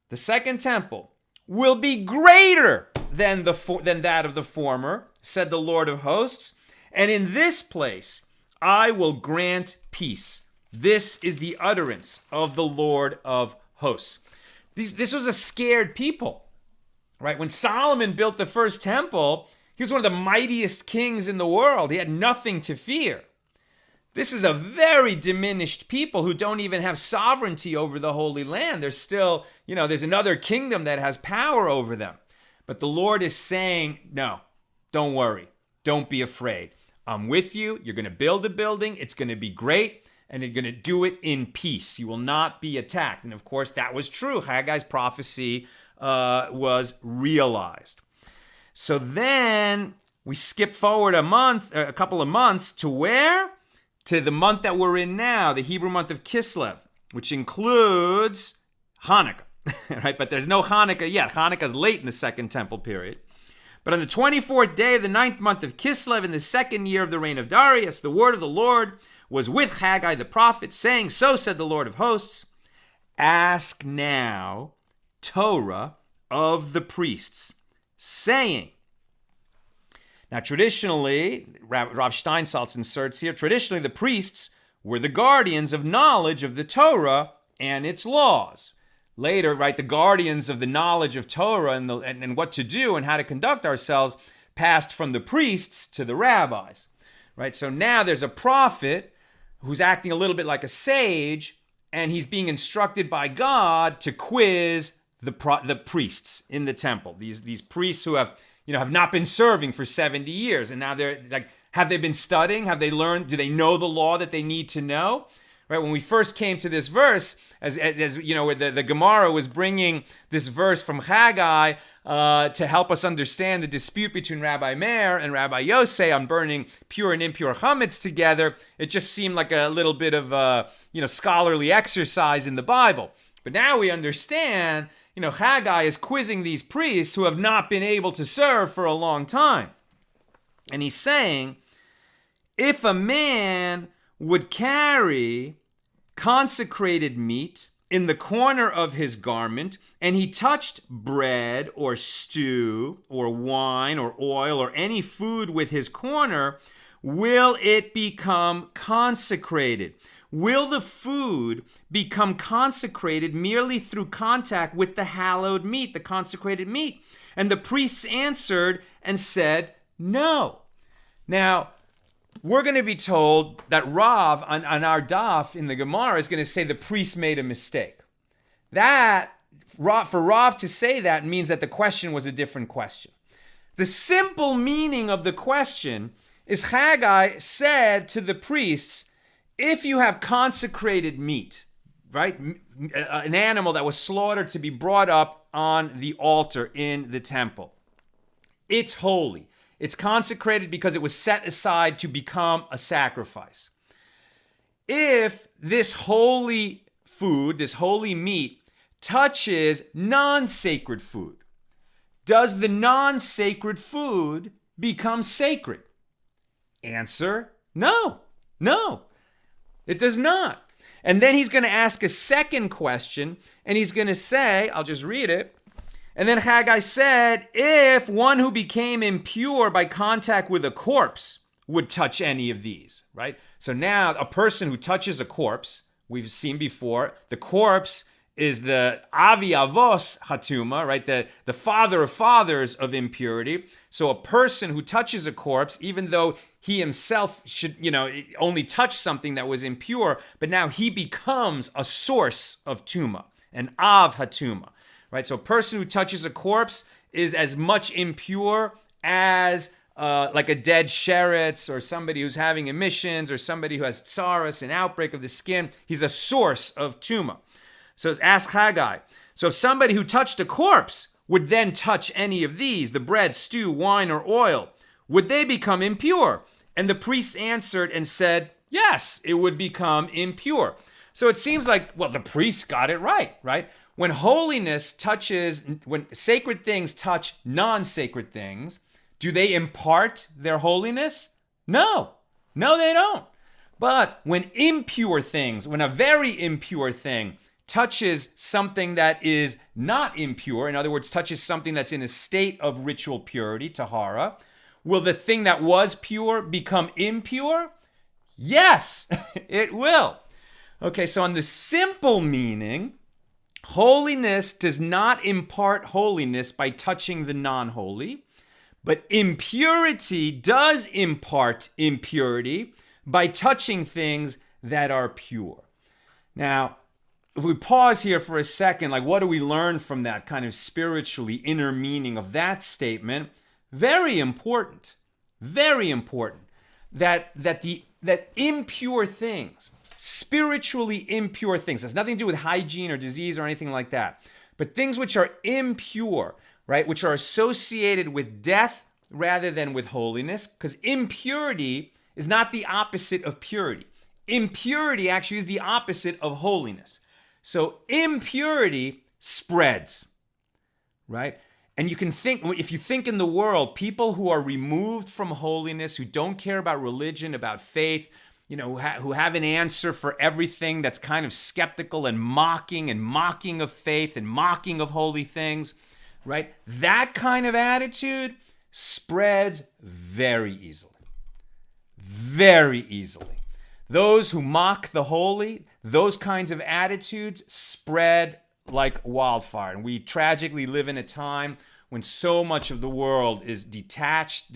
Speaker 2: the second temple, will be greater than that of the former, said the Lord of hosts. And in this place I will grant peace. This is the utterance of the Lord of hosts. This was a scared people, right? When Solomon built the first temple, he was one of the mightiest kings in the world. He had nothing to fear. This is a very diminished people who don't even have sovereignty over the Holy Land. There's still, there's another kingdom that has power over them. But the Lord is saying, no, don't worry. Don't be afraid. I'm with you. You're going to build a building. It's going to be great. And you're going to do it in peace. You will not be attacked. And of course, that was true. Haggai's prophecy was realized. So then we skip forward a couple of months to where? To the month that we're in now, the Hebrew month of Kislev, which includes Hanukkah, right? But there's no Hanukkah yet. Hanukkah's late in the second temple period. But on the 24th day of the 9th month of Kislev, in the second year of the reign of Darius, the word of the Lord was with Haggai the prophet, saying, so said the Lord of hosts, ask now Torah of the priests, saying. Now, traditionally, Rav Steinsaltz inserts here, traditionally the priests were the guardians of knowledge of the Torah and its laws. Later, right, the guardians of the knowledge of Torah and what to do and how to conduct ourselves passed from the priests to the rabbis, right? So now there's a prophet who's acting a little bit like a sage, and he's being instructed by God to quiz the priests in the temple. These priests who have not been serving for 70 years. And now they're like, have they been studying? Have they learned? Do they know the law that they need to know? Right? When we first came to this verse, as where the Gemara was bringing this verse from Haggai to help us understand the dispute between Rabbi Meir and Rabbi Yosei on burning pure and impure chametz together, it just seemed like a little bit of scholarly exercise in the Bible. But now we understand, Haggai is quizzing these priests who have not been able to serve for a long time. And he's saying, if a man would carry consecrated meat in the corner of his garment, and he touched bread or stew or wine or oil or any food with his corner, will it become consecrated? Will the food become consecrated merely through contact with the hallowed meat, the consecrated meat? And the priests answered and said, no. Now, we're going to be told that Rav on our daf in the Gemara is going to say the priest made a mistake. For Rav to say that means that the question was a different question. The simple meaning of the question is Haggai said to the priests, if you have consecrated meat, right, an animal that was slaughtered to be brought up on the altar in the temple, it's holy. It's consecrated because it was set aside to become a sacrifice. If this holy food, this holy meat, touches non-sacred food, does the non-sacred food become sacred? Answer, no, it does not. And then he's going to ask a second question, and he's going to say, I'll just read it. And then Haggai said, if one who became impure by contact with a corpse would touch any of these, right? So now a person who touches a corpse, we've seen before, the corpse is the avi avos hatuma, right? The father of fathers of impurity. So a person who touches a corpse, even though he himself should, only touch something that was impure, but now he becomes a source of tuma, an av hatuma, right? So a person who touches a corpse is as much impure as like a dead sheretz, or somebody who's having emissions, or somebody who has tsaras, an outbreak of the skin. He's a source of tuma. So ask Haggai. So if somebody who touched a corpse would then touch any of these, the bread, stew, wine, or oil, would they become impure? And the priests answered and said, yes, it would become impure. So it seems like, well, the priests got it right? When sacred things touch non-sacred things, do they impart their holiness? No, they don't. But when a very impure thing touches something that is not impure, in other words, touches something that's in a state of ritual purity, tahara, will the thing that was pure become impure? Yes, it will. Okay, so on the simple meaning, holiness does not impart holiness by touching the non-holy, but impurity does impart impurity by touching things that are pure. Now, if we pause here for a second, like what do we learn from that kind of spiritually inner meaning of that statement? Very important that impure things, spiritually impure things, has nothing to do with hygiene or disease or anything like that, but things which are impure, right, which are associated with death rather than with holiness, because impurity is not the opposite of purity. Impurity actually is the opposite of holiness. So impurity spreads, right? And you can think, if you think in the world, people who are removed from holiness, who don't care about religion, about faith, who have an answer for everything, that's kind of skeptical and mocking of faith and mocking of holy things, right? That kind of attitude spreads very easily. Very easily. Those who mock the holy, those kinds of attitudes spread like wildfire. And we tragically live in a time when so much of the world is detached,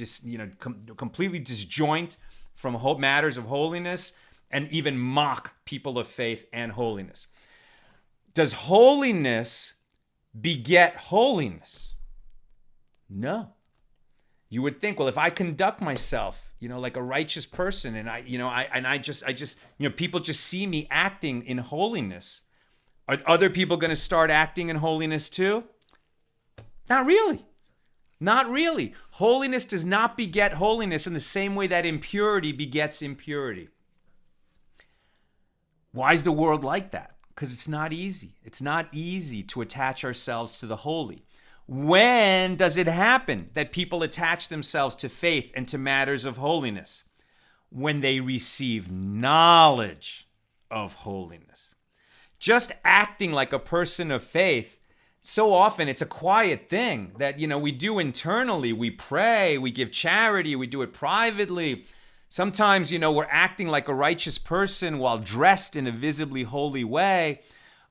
Speaker 2: completely disjoint from matters of holiness, and even mock people of faith and holiness. Does holiness beget holiness? No. You would think, well, if I conduct myself, like a righteous person, and people just see me acting in holiness, are other people going to start acting in holiness too? Not really. Holiness does not beget holiness in the same way that impurity begets impurity. Why is the world like that? Because it's not easy. It's not easy to attach ourselves to the holy. When does it happen that people attach themselves to faith and to matters of holiness? When they receive knowledge of holiness. Just acting like a person of faith, so often it's a quiet thing that, we do internally. We pray, we give charity, we do it privately. Sometimes, we're acting like a righteous person while dressed in a visibly holy way.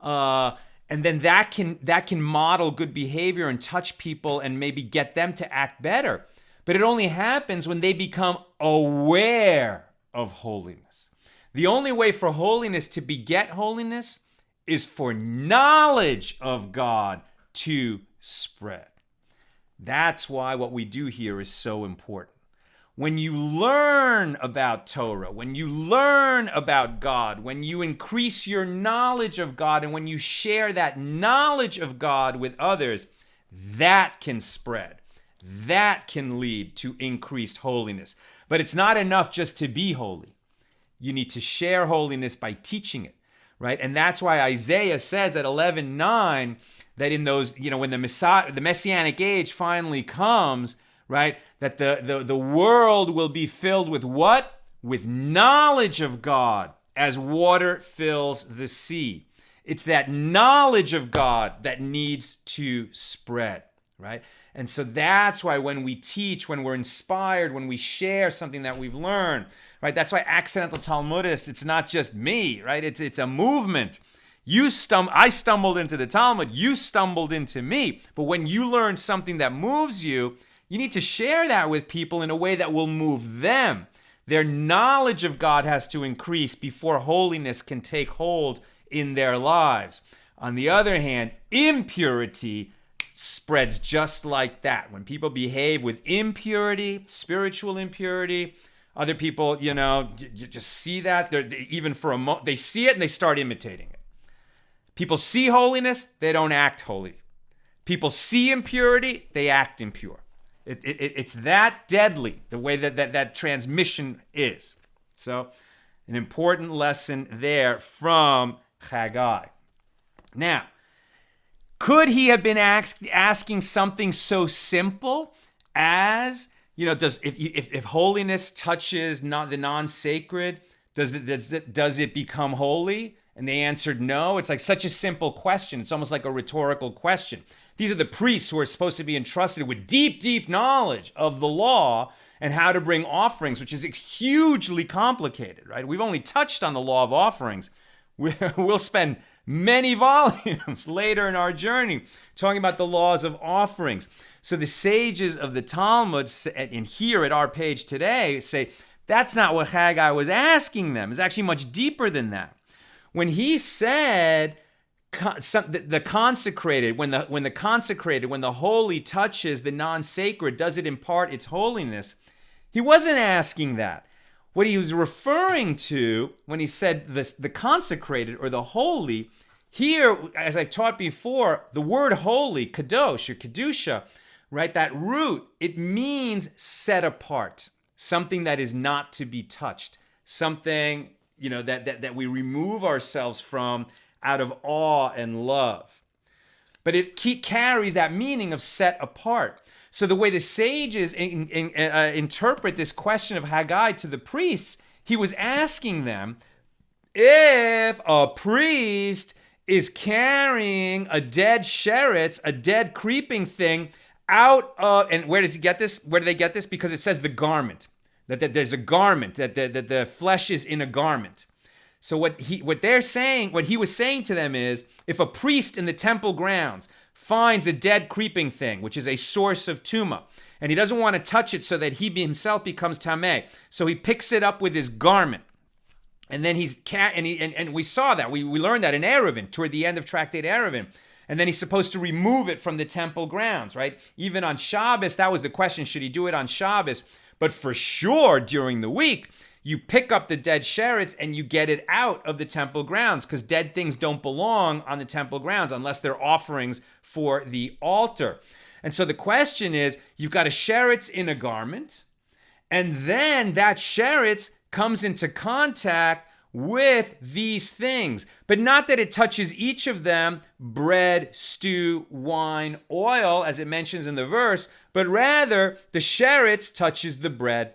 Speaker 2: And then that can model good behavior and touch people and maybe get them to act better. But it only happens when they become aware of holiness. The only way for holiness to beget holiness is for knowledge of God to spread. That's why what we do here is so important. When you learn about Torah, when you learn about God, when you increase your knowledge of God, and when you share that knowledge of God with others, that can spread. That can lead to increased holiness. But it's not enough just to be holy. You need to share holiness by teaching it, right? And that's why Isaiah says at 11:9 that in those, when the Messianic age finally comes, right, that the world will be filled with what? With knowledge of God as water fills the sea. It's that knowledge of God that needs to spread, right? And so that's why when we teach, when we're inspired, when we share something that we've learned, right? That's why accidental Talmudists, it's not just me, right? It's a movement. I stumbled into the Talmud, you stumbled into me. But when you learn something that moves you, you need to share that with people in a way that will move them. Their knowledge of God has to increase before holiness can take hold in their lives. On the other hand, impurity spreads just like that. When people behave with impurity, spiritual impurity, other people, you just see that. Even for a moment, they see it and they start imitating it. People see holiness, they don't act holy. People see impurity, they act impure. It's that deadly, the way that transmission is. So, an important lesson there from Haggai. Now, could he have been asking something so simple as, if holiness touches the non-sacred, does it become holy? And they answered no. It's like such a simple question. It's almost like a rhetorical question. These are the priests who are supposed to be entrusted with deep, deep knowledge of the law and how to bring offerings, which is hugely complicated, right? We've only touched on the law of offerings. We'll spend many volumes later in our journey talking about the laws of offerings. So the sages of the Talmud, and here at our page today, say that's not what Haggai was asking them. It's actually much deeper than that. When he said the consecrated, when the holy touches the non-sacred, does it impart its holiness? He wasn't asking that. What he was referring to when he said the consecrated or the holy, here, as I've taught before, the word holy, kadosh or kedusha, right, that root, it means set apart, something that is not to be touched, something, that we remove ourselves from out of awe and love. But it carries that meaning of set apart. So the way the sages interpret this question of Haggai to the priests, he was asking them, if a priest is carrying a dead sheretz, a dead creeping thing, out of, and where does he get this? Where do they get this? Because it says the garment, that there's a garment, that the flesh is in a garment. So what he was saying to them is, if a priest in the temple grounds finds a dead creeping thing, which is a source of tumah, and he doesn't want to touch it so that he himself becomes tamei, so he picks it up with his garment, and then and we saw that, we learned that in Eruvin, toward the end of Tractate Eruvin, and then he's supposed to remove it from the temple grounds, right? Even on Shabbos, that was the question, should he do it on Shabbos? But for sure, during the week, you pick up the dead sheretz and you get it out of the temple grounds, because dead things don't belong on the temple grounds unless they're offerings for the altar. And so the question is, you've got a sheretz in a garment, and then that sheretz comes into contact with these things, but not that it touches each of them, bread, stew, wine, oil, as it mentions in the verse, but rather the sheretz touches the bread,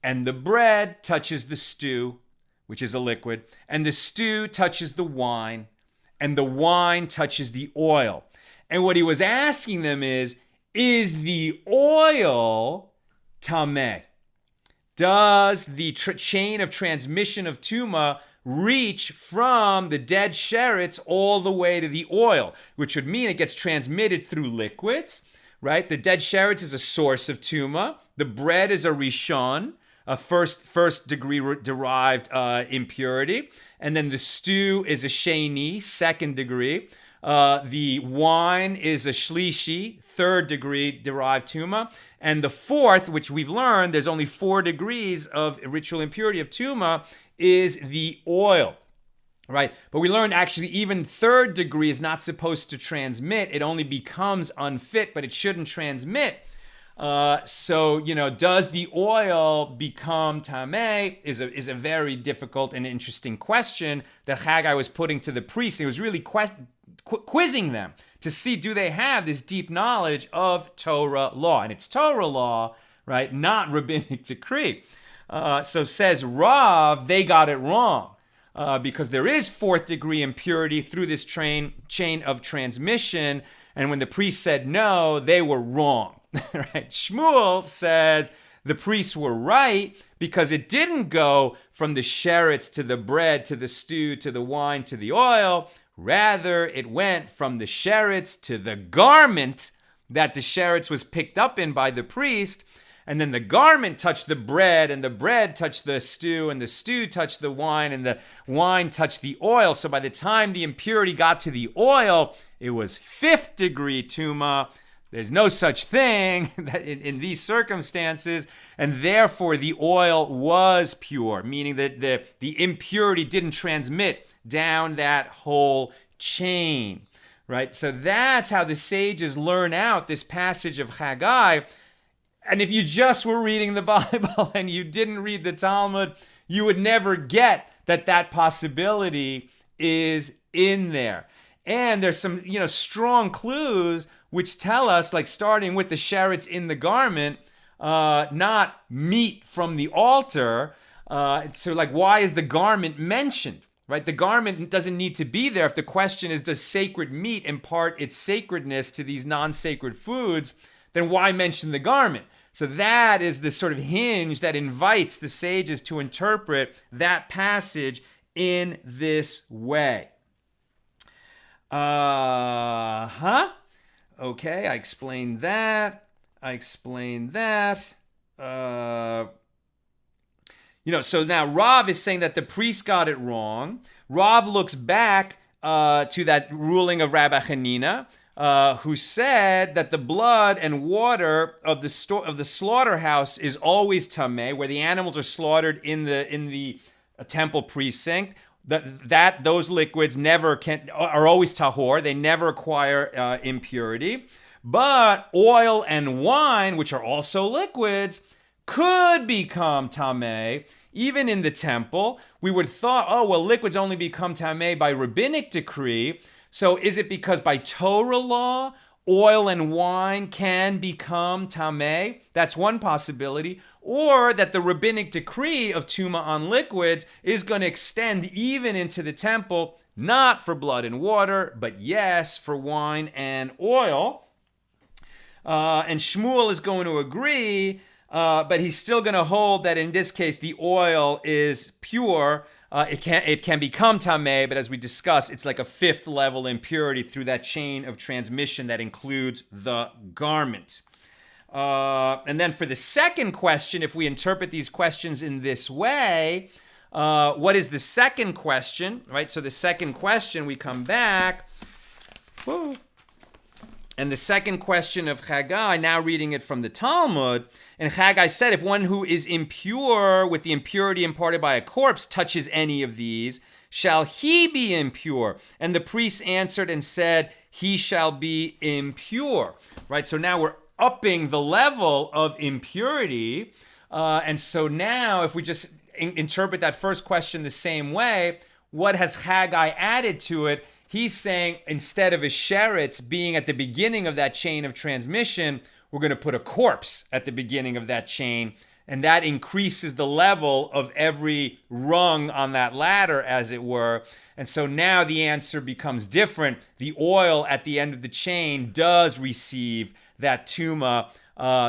Speaker 2: and the bread touches the stew, which is a liquid, and the stew touches the wine, and the wine touches the oil. And what he was asking them is the oil tamei? Does the chain of transmission of tumah reach from the dead sheretz all the way to the oil, which would mean it gets transmitted through liquids, right? The dead sheretz is a source of tumah. The bread is a rishon, a first degree derived impurity. And then the stew is a sheni, second degree. The wine is a shlishi, third degree derived tumah. And the fourth, which we've learned, there's only 4 degrees of ritual impurity of tumah, is the oil, right? But we learned actually even third degree is not supposed to transmit. It only becomes unfit, but it shouldn't transmit. So, does the oil become tamei is a very difficult and interesting question that Haggai was putting to the priests. He was really quizzing them to see, do they have this deep knowledge of Torah law? And it's Torah law, right? Not rabbinic decree. So says Rav, they got it wrong. Because there is fourth degree impurity through this chain of transmission. And when the priest said no, they were wrong. Right? Shmuel says the priests were right because it didn't go from the sherets to the bread, to the stew, to the wine, to the oil. Rather, it went from the sherets to the garment that the sherets was picked up in by the priest. And then the garment touched the bread, and the bread touched the stew, and the stew touched the wine, and the wine touched the oil. So by the time the impurity got to the oil, it was fifth degree tuma. There's no such thing in these circumstances, and therefore the oil was pure, meaning that the impurity didn't transmit down that whole chain, right? So that's how the sages learn out this passage of Haggai. And if you just were reading the Bible and you didn't read the Talmud, you would never get that possibility is in there. And there's some, strong clues which tell us, like starting with the sherets in the garment, not meat from the altar. So like, why is the garment mentioned? Right? The garment doesn't need to be there if the question is, does sacred meat impart its sacredness to these non-sacred foods? Then why mention the garment? So that is the sort of hinge that invites the sages to interpret that passage in this way. Okay, I explained that. So now Rav is saying that the priest got it wrong. Rav looks back to that ruling of Rabbi Hanina, who said that the blood and water of the slaughterhouse is always tamei, where the animals are slaughtered in the temple precinct. Those liquids are always tahor. They never acquire impurity. But oil and wine, which are also liquids, could become tamei, even in the temple. We would have thought, liquids only become tamei by rabbinic decree. So is it because by Torah law, oil and wine can become tamei? That's one possibility. Or that the rabbinic decree of tuma on liquids is going to extend even into the temple, not for blood and water, but yes, for wine and oil. And Shmuel is going to agree, but he's still going to hold that in this case, the oil is pure. It can become tamei, but as we discussed, it's like a fifth level impurity through that chain of transmission that includes the garment. And then for the second question, if we interpret these questions in this way, what is the second question, right? So the second question, we come back. Whoa. And the second question of Haggai, now reading it from the Talmud, and Haggai said, if one who is impure with the impurity imparted by a corpse touches any of these, shall he be impure? And the priest answered and said, he shall be impure. Right? So now we're upping the level of impurity. And so now if we just interpret that first question the same way, what has Haggai added to it? He's saying instead of a sherets being at the beginning of that chain of transmission, we're going to put a corpse at the beginning of that chain. And that increases the level of every rung on that ladder, as it were. And so now the answer becomes different. The oil at the end of the chain does receive that tuma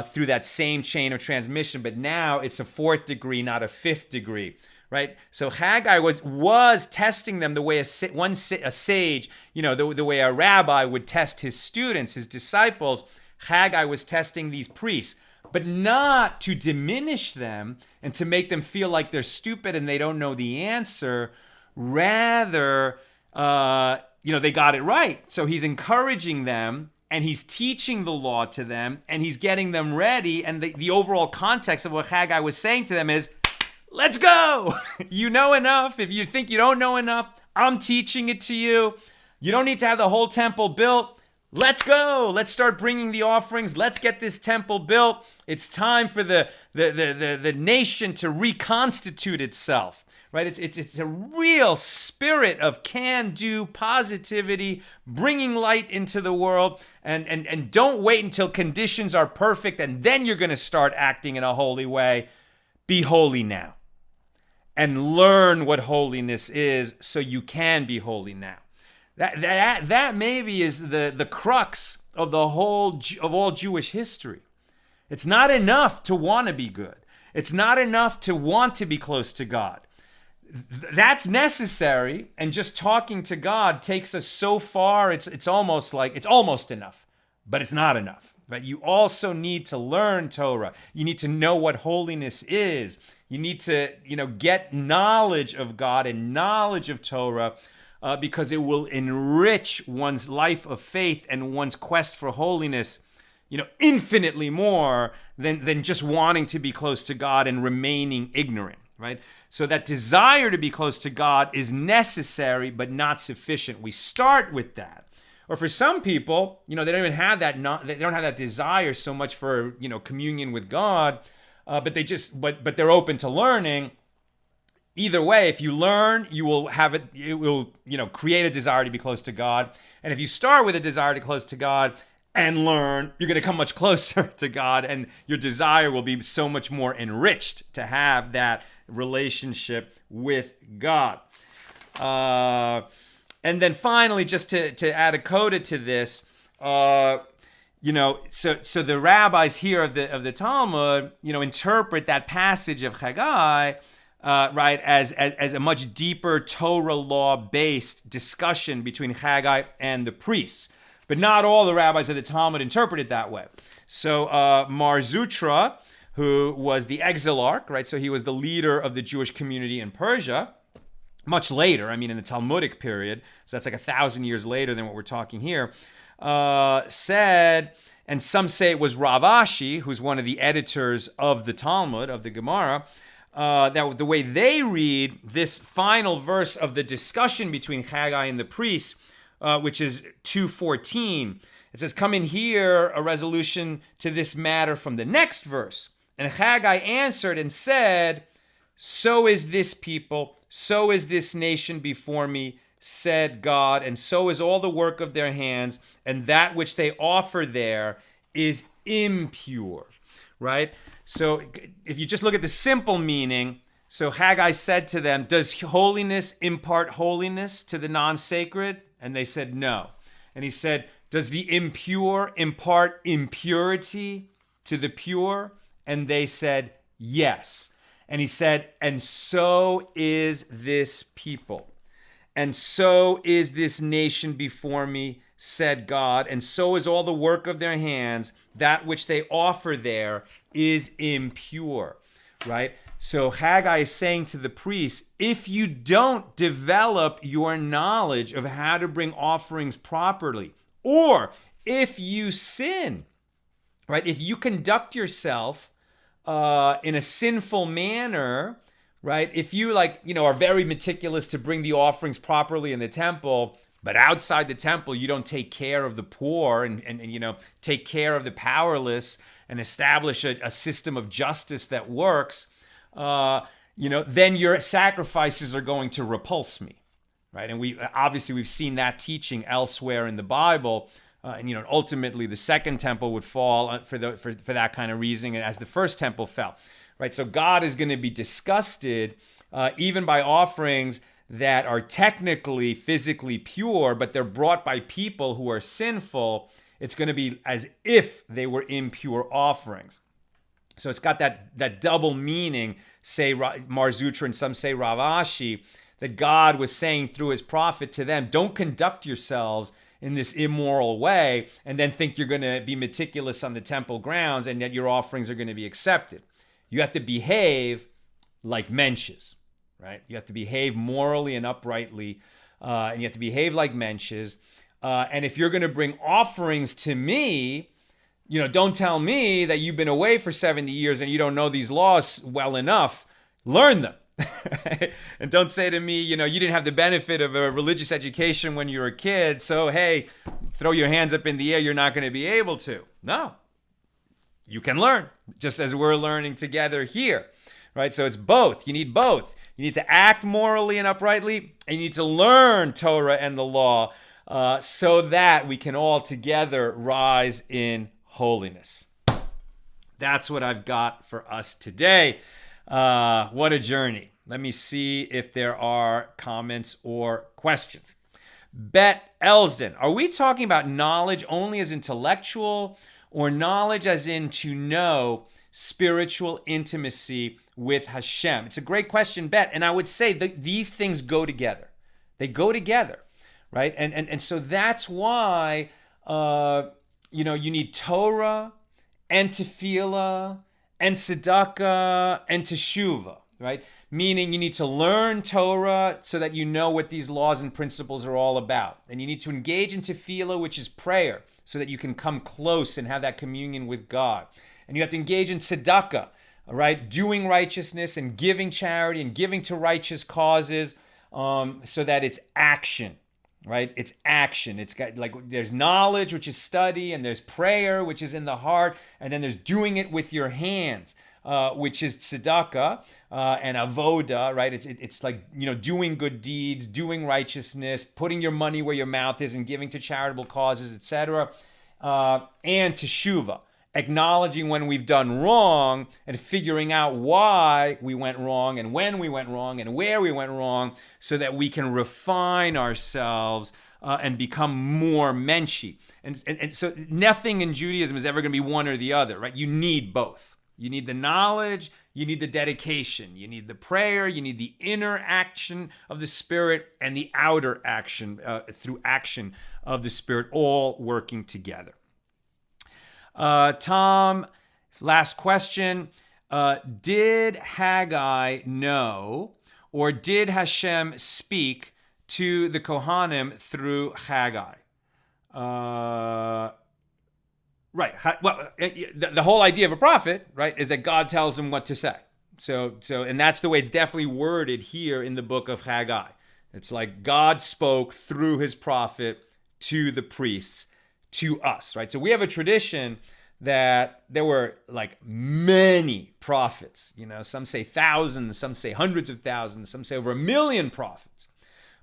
Speaker 2: through that same chain of transmission. But now it's a fourth degree, not a fifth degree. Right, so Haggai was testing them the way a sage, the way a rabbi would test his students, his disciples. Haggai was testing these priests, but not to diminish them and to make them feel like they're stupid and they don't know the answer. Rather, they got it right. So he's encouraging them and he's teaching the law to them and he's getting them ready. And the overall context of what Haggai was saying to them is, let's go. You know enough. If you think you don't know enough, I'm teaching it to you. You don't need to have the whole temple built. let's go. Let's start bringing the offerings. Let's get this temple built. It's time for the nation to reconstitute itself. Right? It's a real spirit of can-do positivity, bringing light into the world, and don't wait until conditions are perfect and then you're going to start acting in a holy way. Be holy now and learn what holiness is so you can be holy now. That maybe is the crux of all Jewish history. It's not enough to want to be good. It's not enough to want to be close to God. That's necessary, and just talking to God takes us so far. It's almost enough, but it's not enough. Right? You also need to learn Torah. You need to know what holiness is. You need to, get knowledge of God and knowledge of Torah, because it will enrich one's life of faith and one's quest for holiness, infinitely more than just wanting to be close to God and remaining ignorant. Right? So that desire to be close to God is necessary, but not sufficient. We start with that. Or for some people, they don't even have that. They don't have that desire so much for communion with God, but they're open to learning. Either way, if you learn, you will have it. It will create a desire to be close to God. And if you start with a desire to be close to God and learn, you're going to come much closer to God, and your desire will be so much more enriched to have that relationship with God. And then finally, just to add a coda to this, so the rabbis here of the Talmud, interpret that passage of Haggai, right, as a much deeper Torah law-based discussion between Haggai and the priests. But not all the rabbis of the Talmud interpret it that way. So Mar Zutra, who was the exilarch, right? So he was the leader of the Jewish community in Persia, much later, in the Talmudic period, so that's like 1,000 years later than what we're talking here, said, and some say it was Rav Ashi, who's one of the editors of the Talmud, of the Gemara, that the way they read this final verse of the discussion between Haggai and the priests, which is 2:14, it says, "Come and hear a resolution to this matter from the next verse. And Haggai answered and said, so is this people, so is this nation before me, said God, and so is all the work of their hands, and that which they offer there is impure." Right? So if you just look at the simple meaning, so Haggai said to them, does holiness impart holiness to the non-sacred? And they said no. And he said, does the impure impart impurity to the pure? And they said, yes. And he said, and so is this people. And so is this nation before me, said God. And so is all the work of their hands. That which they offer there is impure. Right? So Haggai is saying to the priests, if you don't develop your knowledge of how to bring offerings properly, or if you sin, right? If you conduct yourself in a sinful manner, right? If you are very meticulous to bring the offerings properly in the temple, but outside the temple, you don't take care of the poor and take care of the powerless and establish a system of justice that works, then your sacrifices are going to repulse me. Right, and we've seen that teaching elsewhere in the Bible, and ultimately the second temple would fall for that kind of reasoning, as the first temple fell. Right, so God is going to be disgusted even by offerings that are technically, physically pure, but they're brought by people who are sinful. It's going to be as if they were impure offerings. So it's got that double meaning. Say Mar Zutra and some say Rav Ashi, that God was saying through his prophet to them, don't conduct yourselves in this immoral way and then think you're going to be meticulous on the temple grounds and that your offerings are going to be accepted. You have to behave like Mensches, right? You have to behave morally and uprightly, and you have to behave like Mensches. And if you're going to bring offerings to me, don't tell me that you've been away for 70 years and you don't know these laws well enough. Learn them. And don't say to me, you didn't have the benefit of a religious education when you were a kid, so hey, throw your hands up in the air, you're not going to be able to. No. You can learn, just as we're learning together here, right? So it's both. You need both. You need to act morally and uprightly, and you need to learn Torah and the law so that we can all together rise in holiness. That's what I've got for us today. What a journey. Let me see if there are comments or questions. Bet Elsden, are we talking about knowledge only as intellectual, or knowledge as in to know spiritual intimacy with Hashem? It's a great question, Bet. And I would say that these things go together. They go together, right? And so that's why, you need Torah and tefillah and tzedakah and teshuvah, right? Meaning you need to learn Torah so that you know what these laws and principles are all about. And you need to engage in tefillah, which is prayer, so that you can come close and have that communion with God. And you have to engage in tzedakah, all right? Doing righteousness and giving charity and giving to righteous causes, so that it's action, right? It's action. It's got there's knowledge, which is study, and there's prayer, which is in the heart, and then there's doing it with your hands, which is tzedakah and avoda, right? It's like, doing good deeds, doing righteousness, putting your money where your mouth is, and giving to charitable causes, etc. And teshuvah, acknowledging when we've done wrong and figuring out why we went wrong and when we went wrong and where we went wrong, so that we can refine ourselves and become more Mensch. And so nothing in Judaism is ever going to be one or the other, right? You need both. You need the knowledge, you need the dedication, you need the prayer, you need the inner action of the Spirit and the outer action through action of the Spirit, all working together. Tom, last question. Did Haggai know, or did Hashem speak to the Kohanim through Haggai? Right. Well, the whole idea of a prophet, right, is that God tells him what to say. So, and that's the way it's definitely worded here in the book of Haggai. It's like God spoke through his prophet to the priests, to us, right? So we have a tradition that there were like many prophets. Some say thousands, some say hundreds of thousands, some say over 1 million prophets.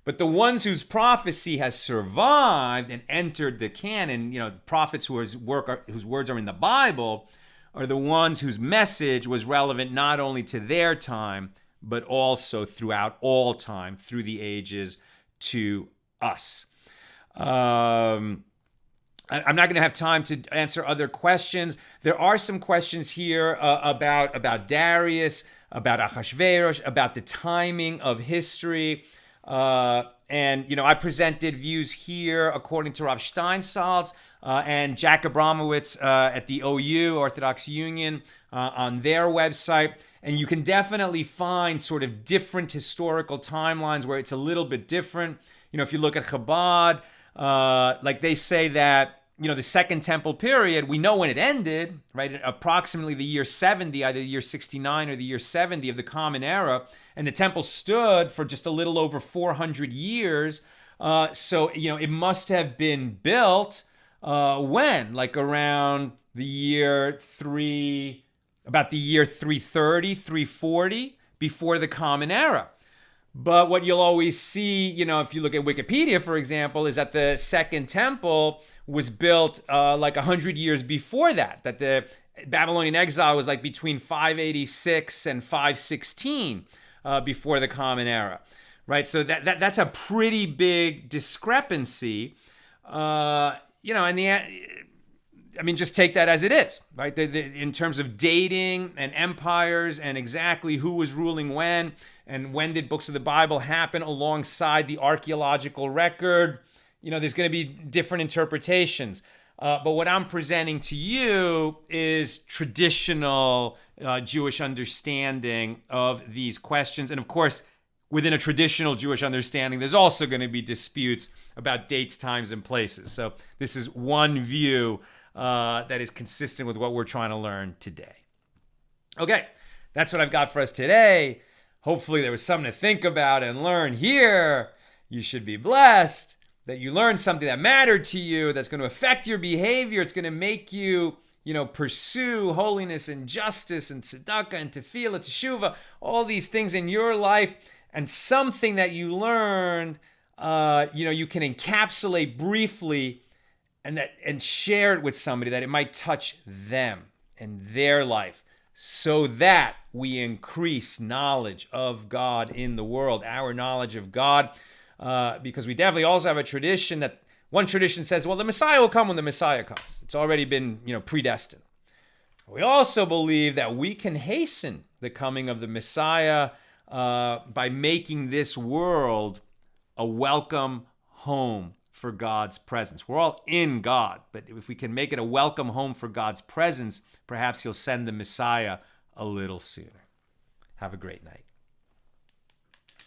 Speaker 2: But the ones whose prophecy has survived and entered the canon, prophets whose words are in the Bible, are the ones whose message was relevant not only to their time, but also throughout all time, through the ages, to us. I'm not going to have time to answer other questions. There are some questions here about Darius, about Ahasuerus, about the timing of history. And I presented views here according to Rav Steinsaltz and Jack Abramowitz at the OU, Orthodox Union, on their website. And you can definitely find sort of different historical timelines where it's a little bit different. If you look at Chabad, like they say that, the Second Temple period, we know when it ended, right? Approximately the year 70, either the year 69 or the year 70 of the Common Era. And the temple stood for just a little over 400 years. So, it must have been built when? Like around the year about the year 330, 340, before the Common Era. But what you'll always see, if you look at Wikipedia, for example, is that the Second Temple was built like 100 years before that the Babylonian exile was like between 586 and 516 before the Common Era, right? So that's a pretty big discrepancy, and just take that as it is, right? In terms of dating and empires and exactly who was ruling when, and when did books of the Bible happen alongside the archaeological record. There's going to be different interpretations. But what I'm presenting to you is traditional Jewish understanding of these questions. And of course, within a traditional Jewish understanding, there's also going to be disputes about dates, times, and places. So this is one view that is consistent with what we're trying to learn today. Okay, that's what I've got for us today. hopefully there was something to think about and learn here. You should be blessed that you learned something that mattered to you, that's going to affect your behavior. It's going to make you, pursue holiness and justice and tzedakah and tefillah, teshuvah, all these things in your life. And something that you learned, you can encapsulate briefly and share it with somebody, that it might touch them and their life, so that we increase knowledge of God in the world, our knowledge of God. Because we definitely also have a tradition that one tradition says, well, the Messiah will come when the Messiah comes. It's already been, predestined. We also believe that we can hasten the coming of the Messiah by making this world a welcome home for God's presence. We're all in God, but if we can make it a welcome home for God's presence, perhaps he'll send the Messiah a little sooner. Have a great night.